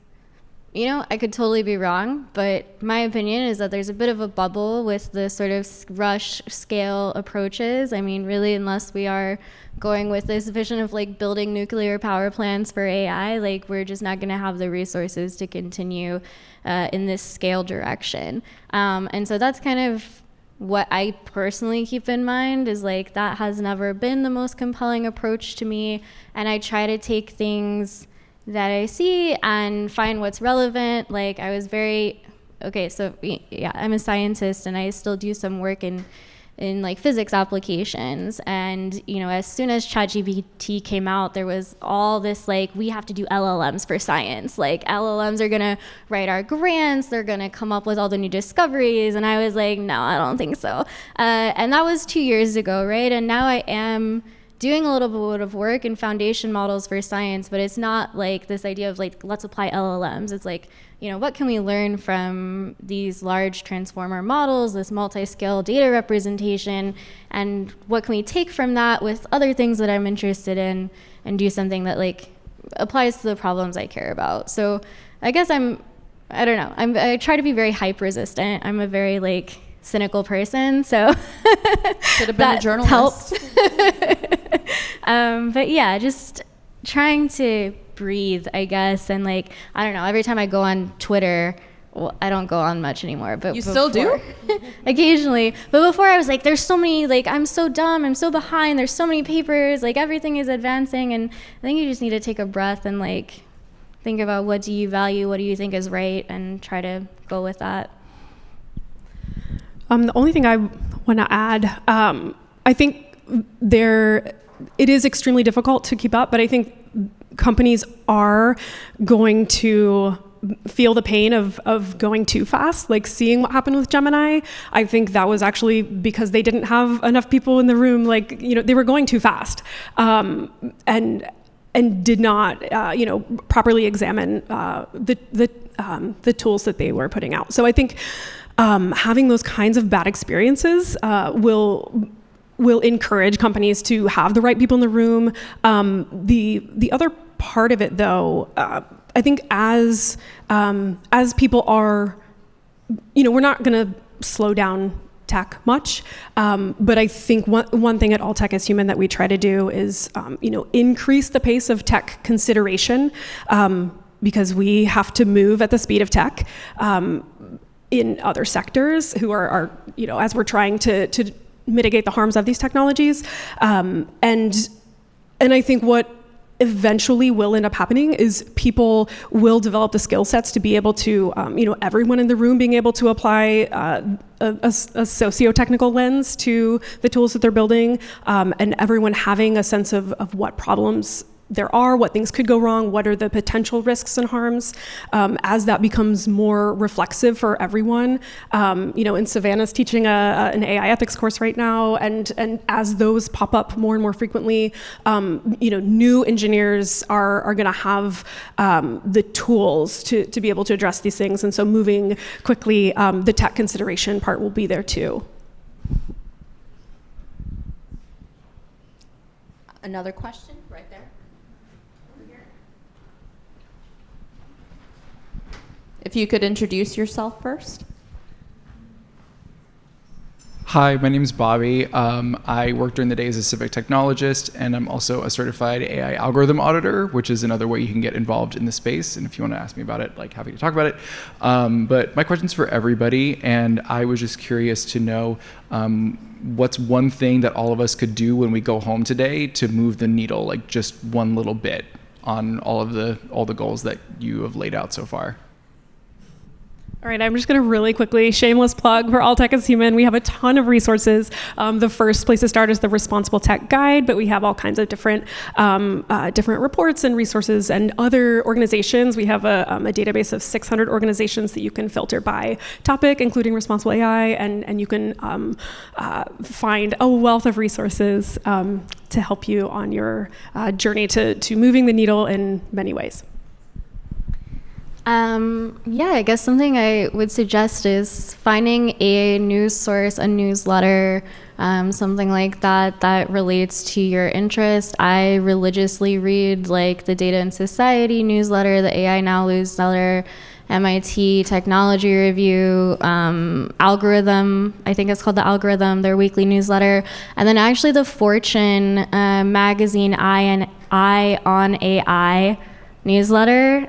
I could totally be wrong, but my opinion is that there's a bit of a bubble with the sort of rush scale approaches. I mean, really, unless we are going with this vision of like building nuclear power plants for AI, like we're just not going to have the resources to continue in this scale direction. And so that's kind of what I personally keep in mind, is like that has never been the most compelling approach to me, and I try to take things that I see and find what's relevant. Like I was I'm a scientist, and I still do some work in like physics applications, and as soon as ChatGPT came out, there was all this like, we have to do LLMs for science, like LLMs are gonna write our grants, they're gonna come up with all the new discoveries, and I was like, no, I don't think so. And that was 2 years ago, right? And now I am doing a little bit of work in foundation models for science, but it's not like this idea of like, let's apply LLMs. It's like, what can we learn from these large transformer models, this multi-scale data representation, and what can we take from that with other things that I'm interested in and do something that like applies to the problems I care about. So I guess I try to be very hype resistant. I'm a very like cynical person, so should have been a journalist. Helps. But yeah, just trying to breathe, I guess, and like, I don't know, every time I go on Twitter, well, I don't go on much anymore, but you still do? Occasionally. But before I was like, there's so many, like, I'm so dumb, I'm so behind, there's so many papers, like everything is advancing, and I think you just need to take a breath and like think about what do you value, what do you think is right, and try to go with that. The only thing I want to add, I think it is extremely difficult to keep up, but I think companies are going to feel the pain of going too fast, like seeing what happened with Gemini. I think that was actually because they didn't have enough people in the room, like, they were going too fast, and did not, properly examine the tools that they were putting out. So I think having those kinds of bad experiences will encourage companies to have the right people in the room. The other part of it, though, I think as people are, we're not going to slow down tech much, but I think one thing at All Tech is Human that we try to do is, increase the pace of tech consideration, because we have to move at the speed of tech. In other sectors who are as we're trying to mitigate the harms of these technologies. And I think what eventually will end up happening is people will develop the skill sets to be able to, everyone in the room being able to apply a socio-technical lens to the tools that they're building, and everyone having a sense of what problems there are, what things could go wrong, what are the potential risks and harms, as that becomes more reflexive for everyone. And Savannah's teaching an AI ethics course right now, and as those pop up more and more frequently, new engineers are gonna have the tools to be able to address these things, and so moving quickly, the tech consideration part will be there too. Another question right there. If you could introduce yourself first. Hi, my name is Bobby. I work during the day as a civic technologist, and I'm also a certified AI algorithm auditor, which is another way you can get involved in the space. And if you want to ask me about it, like, happy to talk about it. But my question's for everybody, and I was just curious to know what's one thing that all of us could do when we go home today to move the needle, like just one little bit on all the goals that you have laid out so far. All right, I'm just going to really quickly, shameless plug for All Tech is Human. We have a ton of resources. The first place to start is the Responsible Tech Guide, but we have all kinds of different reports and resources and other organizations. We have a database of 600 organizations that you can filter by topic, including responsible AI, and you can find a wealth of resources to help you on your journey to moving the needle in many ways. Yeah, I guess something I would suggest is finding a news source, a newsletter, something like that relates to your interest. I religiously read like the Data and Society newsletter, the AI Now newsletter, MIT Technology Review, Algorithm, I think it's called The Algorithm, their weekly newsletter, and then actually the Fortune magazine Eye on AI newsletter.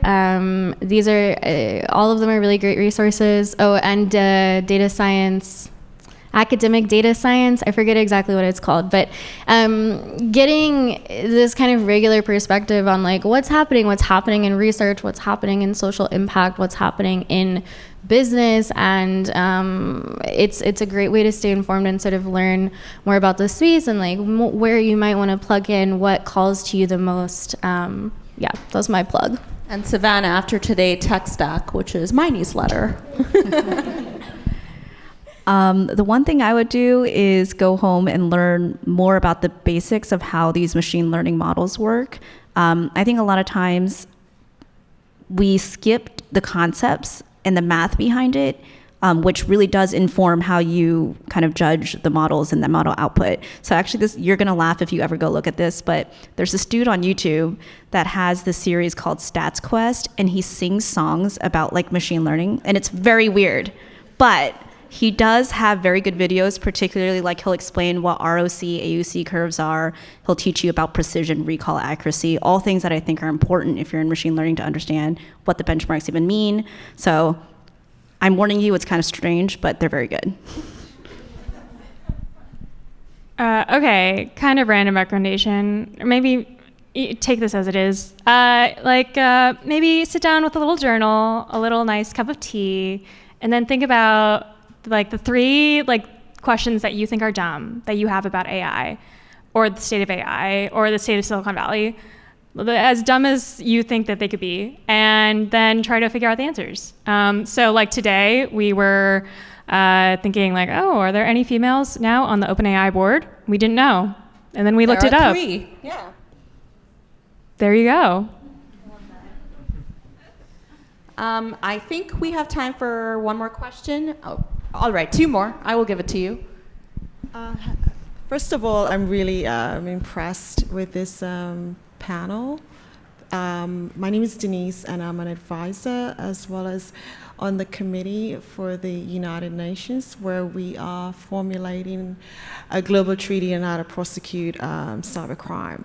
These are all of them are really great resources. Oh, and data science, academic data science, I forget exactly what it's called, but getting this kind of regular perspective on like what's happening in research, what's happening in social impact, what's happening in business, and it's a great way to stay informed and sort of learn more about the space and like where you might want to plug in what calls to you the most. Yeah, that's my plug. And Savannah, after today, Tech Stack, which is my newsletter. The one thing I would do is go home and learn more about the basics of how these machine learning models work. I think a lot of times we skip the concepts and the math behind it, which really does inform how you kind of judge the models and the model output. So actually you're gonna laugh if you ever go look at this, but there's this dude on YouTube that has this series called Stats Quest, and he sings songs about like machine learning, and it's very weird, but he does have very good videos, particularly like he'll explain what ROC, AUC curves are. He'll teach you about precision, recall, accuracy, all things that I think are important if you're in machine learning to understand what the benchmarks even mean. So I'm warning you, it's kind of strange, but they're very good. Okay, kind of random recommendation, or maybe take this as it is. Maybe sit down with a little journal, a little nice cup of tea, and then think about like the 3 like questions that you think are dumb that you have about AI, or the state of AI, or the state of Silicon Valley, as dumb as you think that they could be, and then try to figure out the answers. So like today, we were thinking like, oh, are there any females now on the OpenAI board? We didn't know. And then we looked it up. 3. Yeah. There you go. I think we have time for one more question. Oh, all right, 2 more. I will give it to you. First of all, I'm really impressed with this panel. My name is Denise, and I'm an advisor as well as on the committee for the United Nations, where we are formulating a global treaty on how to prosecute cybercrime.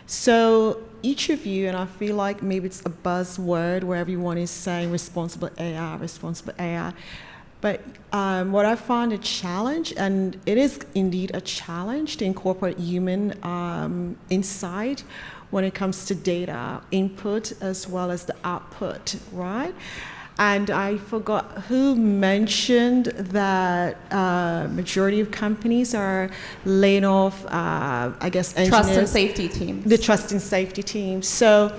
So each of you, and I feel like maybe it's a buzzword where everyone is saying responsible AI, but what I found a challenge, and it is indeed a challenge to incorporate human insight when it comes to data input as well as the output, right? And I forgot who mentioned that majority of companies are laying off, I guess, engineers. Trust and safety teams. The trust and safety teams. So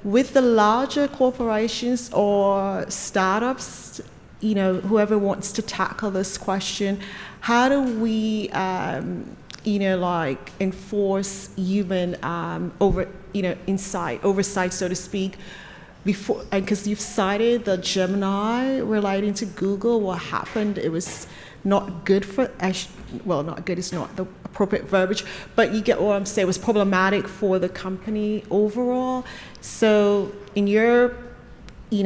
with the larger corporations or startups, you know, whoever wants to tackle this question, how do we, enforce human oversight, so to speak, before, and because you've cited the Gemini relating to Google, what happened, it was not good for, well, not good is not the appropriate verbiage, but you get what I'm saying, it was problematic for the company overall. So in your, in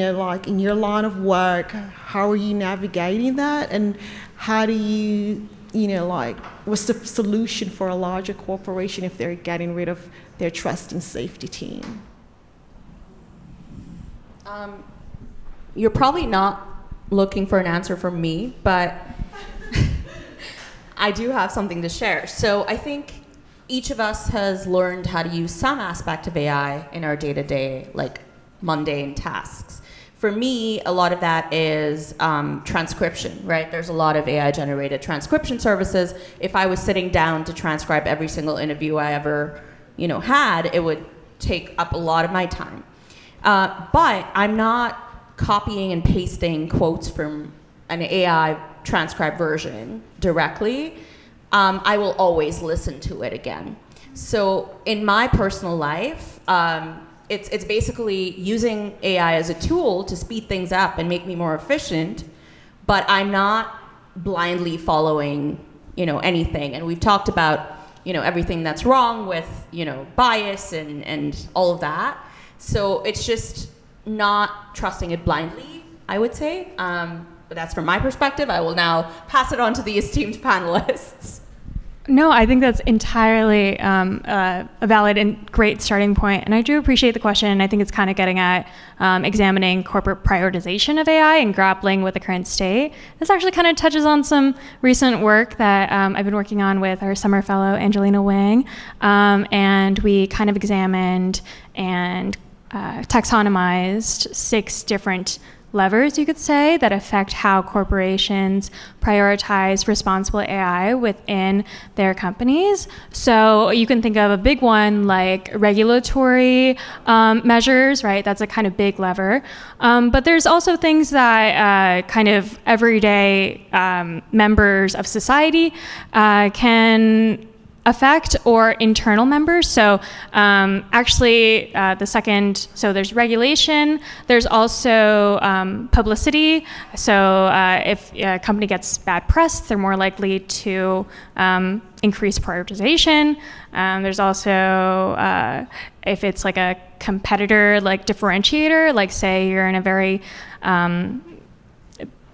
your line of work, how are you navigating that, and how do you what's the solution for a larger corporation if they're getting rid of their trust and safety team? You're probably not looking for an answer from me, but I do have something to share. So I think each of us has learned how to use some aspect of AI in our day-to-day, like mundane tasks. For me, a lot of that is transcription, right? There's a lot of AI-generated transcription services. If I was sitting down to transcribe every single interview I ever, had, it would take up a lot of my time. But I'm not copying and pasting quotes from an AI transcribed version directly. I will always listen to it again. So in my personal life, it's basically using AI as a tool to speed things up and make me more efficient, but I'm not blindly following, anything. And we've talked about, everything that's wrong with, bias and all of that. So it's just not trusting it blindly, I would say. But that's from my perspective. I will now pass it on to the esteemed panelists. No, I think that's entirely a valid and great starting point. And I do appreciate the question. I think it's kind of getting at examining corporate prioritization of AI and grappling with the current state. This actually kind of touches on some recent work that I've been working on with our summer fellow, Angelina Wang. And we kind of examined and taxonomized 6 different levers, you could say, that affect how corporations prioritize responsible AI within their companies. So you can think of a big one like regulatory measures, right? That's a kind of big lever. But there's also things that kind of everyday members of society can affect, or internal members. So actually the second, so there's regulation, there's also publicity. So if a company gets bad press, they're more likely to increase prioritization. There's also, if it's like a competitor, like differentiator, like say you're in a very,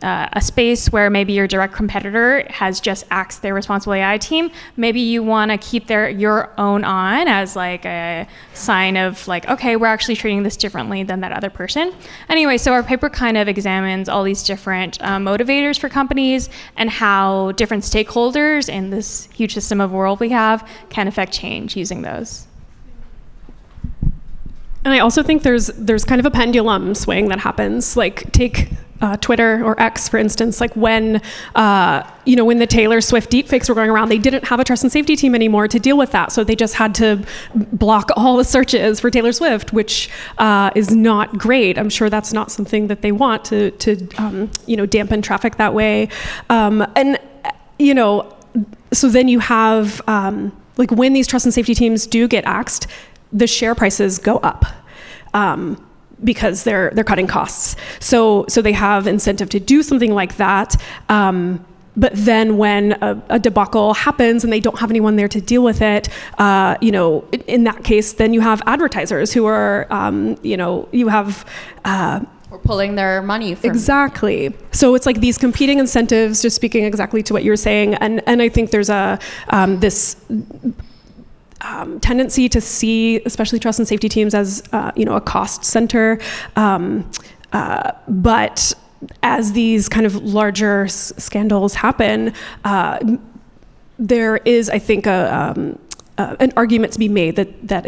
a space where maybe your direct competitor has just axed their responsible AI team, maybe you want to keep your own on as like a sign of like, okay, we're actually treating this differently than that other person. Anyway, so our paper kind of examines all these different motivators for companies and how different stakeholders in this huge system of world we have can affect change using those. And I also think there's kind of a pendulum swing that happens. Like take Twitter or X, for instance, like when the Taylor Swift deepfakes were going around, they didn't have a trust and safety team anymore to deal with that. So they just had to block all the searches for Taylor Swift, which is not great. I'm sure that's not something that they want to dampen traffic that way. So then you have, like when these trust and safety teams do get axed, the share prices go up. Because they're cutting costs. So they have incentive to do something like that. But then when a debacle happens and they don't have anyone there to deal with it, in that case, then you have advertisers who are, you have... We're pulling their money from... Exactly. So it's like these competing incentives, just speaking exactly to what you're saying. And I think there's this... tendency to see, especially trust and safety teams, as a cost center, but as these kind of larger scandals happen, there is, I think, an argument to be made that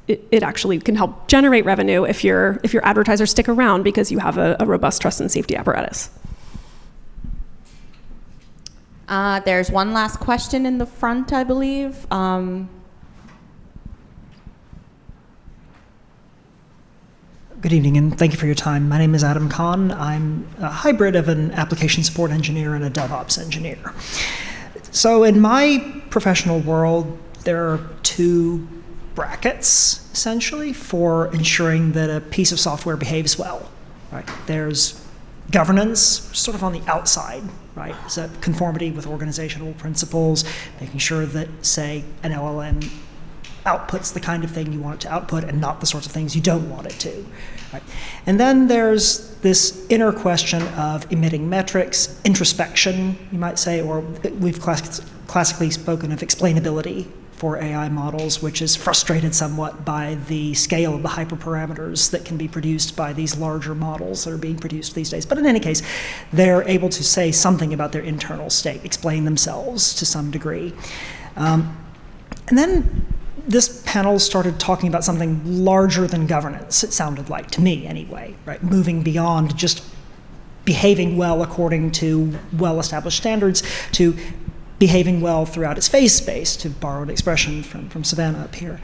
it actually can help generate revenue if your advertisers stick around because you have a robust trust and safety apparatus. There's one last question in the front, I believe. Good evening, and thank you for your time. My name is Adam Khan. I'm a hybrid of an application support engineer and a DevOps engineer. So in my professional world, there are 2 brackets, essentially, for ensuring that a piece of software behaves well. Right? There's governance, sort of on the outside, right? So conformity with organizational principles, making sure that, say, an LLM outputs the kind of thing you want it to output and not the sorts of things you don't want it to. Right? And then there's this inner question of emitting metrics, introspection, you might say, or we've classically spoken of explainability for AI models, which is frustrated somewhat by the scale of the hyperparameters that can be produced by these larger models that are being produced these days. But in any case, they're able to say something about their internal state, explain themselves to some degree. And then this panel started talking about something larger than governance, it sounded like, to me anyway, right? Moving beyond just behaving well according to well-established standards to behaving well throughout its phase space, to borrow an expression from Savannah up here.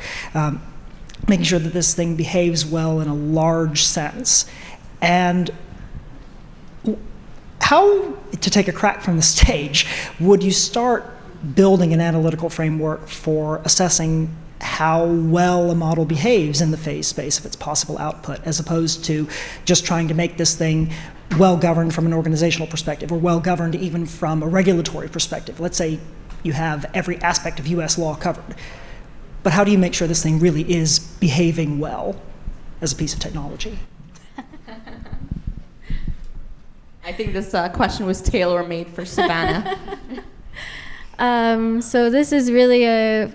Making sure that this thing behaves well in a large sense. And how, to take a crack from the stage, would you start building an analytical framework for assessing how well a model behaves in the phase space of its possible output, as opposed to just trying to make this thing well-governed from an organizational perspective, or well-governed even from a regulatory perspective? Let's say you have every aspect of US law covered, but how do you make sure this thing really is behaving well as a piece of technology? I think this question was tailor-made for Savannah. So this is really a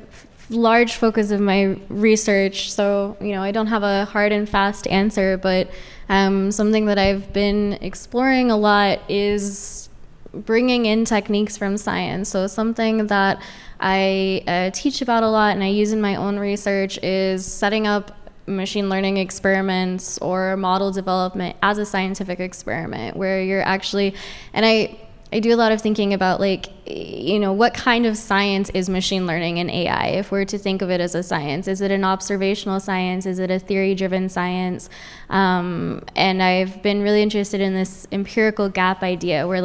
large focus of my research. So, I don't have a hard and fast answer, but something that I've been exploring a lot is bringing in techniques from science. So something that I teach about a lot and I use in my own research is setting up machine learning experiments or model development as a scientific experiment, where you're actually, and I do a lot of thinking about, what kind of science is machine learning and AI, if we're to think of it as a science? Is it an observational science? Is it a theory-driven science? And I've been really interested in this empirical gap idea where,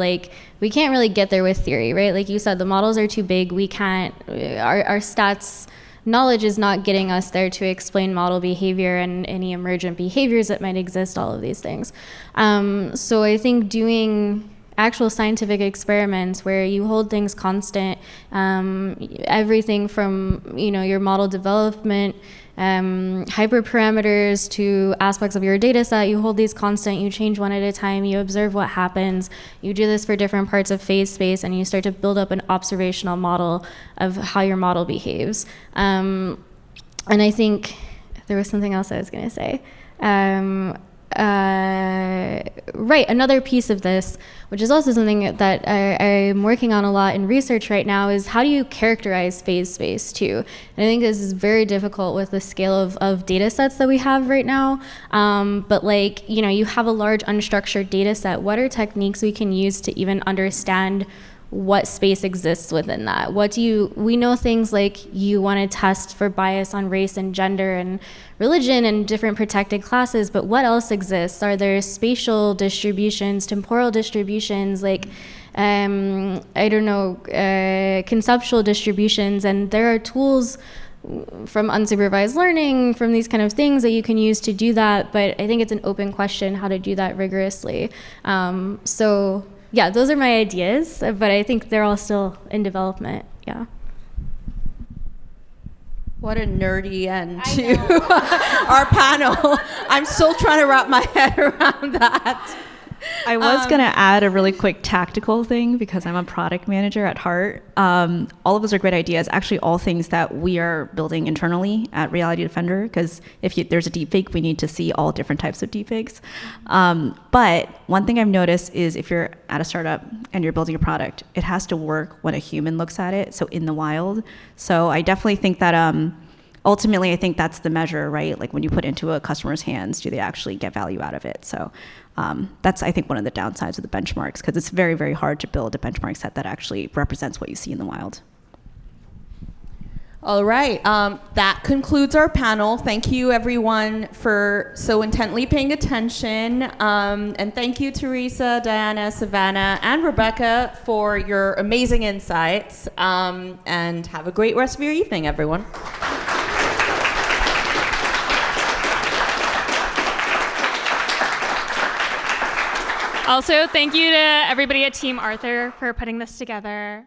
we can't really get there with theory, right? Like you said, the models are too big. We can't, our stats knowledge is not getting us there to explain model behavior and any emergent behaviors that might exist, all of these things. So I think doing actual scientific experiments where you hold things constant, everything from your model development, hyperparameters to aspects of your data set, you hold these constant, you change one at a time, you observe what happens, you do this for different parts of phase space, and you start to build up an observational model of how your model behaves. And I think there was something else I was going to say. Right, another piece of this, which is also something that I'm working on a lot in research right now, is how do you characterize phase space too? And I think this is very difficult with the scale of data sets that we have right now. But you have a large unstructured data set. What are techniques we can use to even understand what space exists within that? We know things like you want to test for bias on race and gender and religion and different protected classes, but what else exists? Are there spatial distributions, temporal distributions, conceptual distributions? And there are tools from unsupervised learning, from these kind of things that you can use to do that, but I think it's an open question how to do that rigorously. Yeah, those are my ideas, but I think they're all still in development, yeah. What a nerdy end to our panel. I'm still trying to wrap my head around that. I was going to add a really quick tactical thing because I'm a product manager at heart. All of those are great ideas, actually all things that we are building internally at Reality Defender, because if there's a deepfake, we need to see all different types of deepfakes. But one thing I've noticed is if you're at a startup and you're building a product, it has to work when a human looks at it, so in the wild. So I definitely think that ultimately, I think that's the measure, right? Like when you put it into a customer's hands, do they actually get value out of it? So that's, I think, one of the downsides of the benchmarks, because it's very, very hard to build a benchmark set that actually represents what you see in the wild. All right, that concludes our panel. Thank you, everyone, for so intently paying attention. And thank you, Teresa, Diana, Savannah, and Rebekah for your amazing insights. And have a great rest of your evening, everyone. Also, thank you to everybody at Team Arthur for putting this together.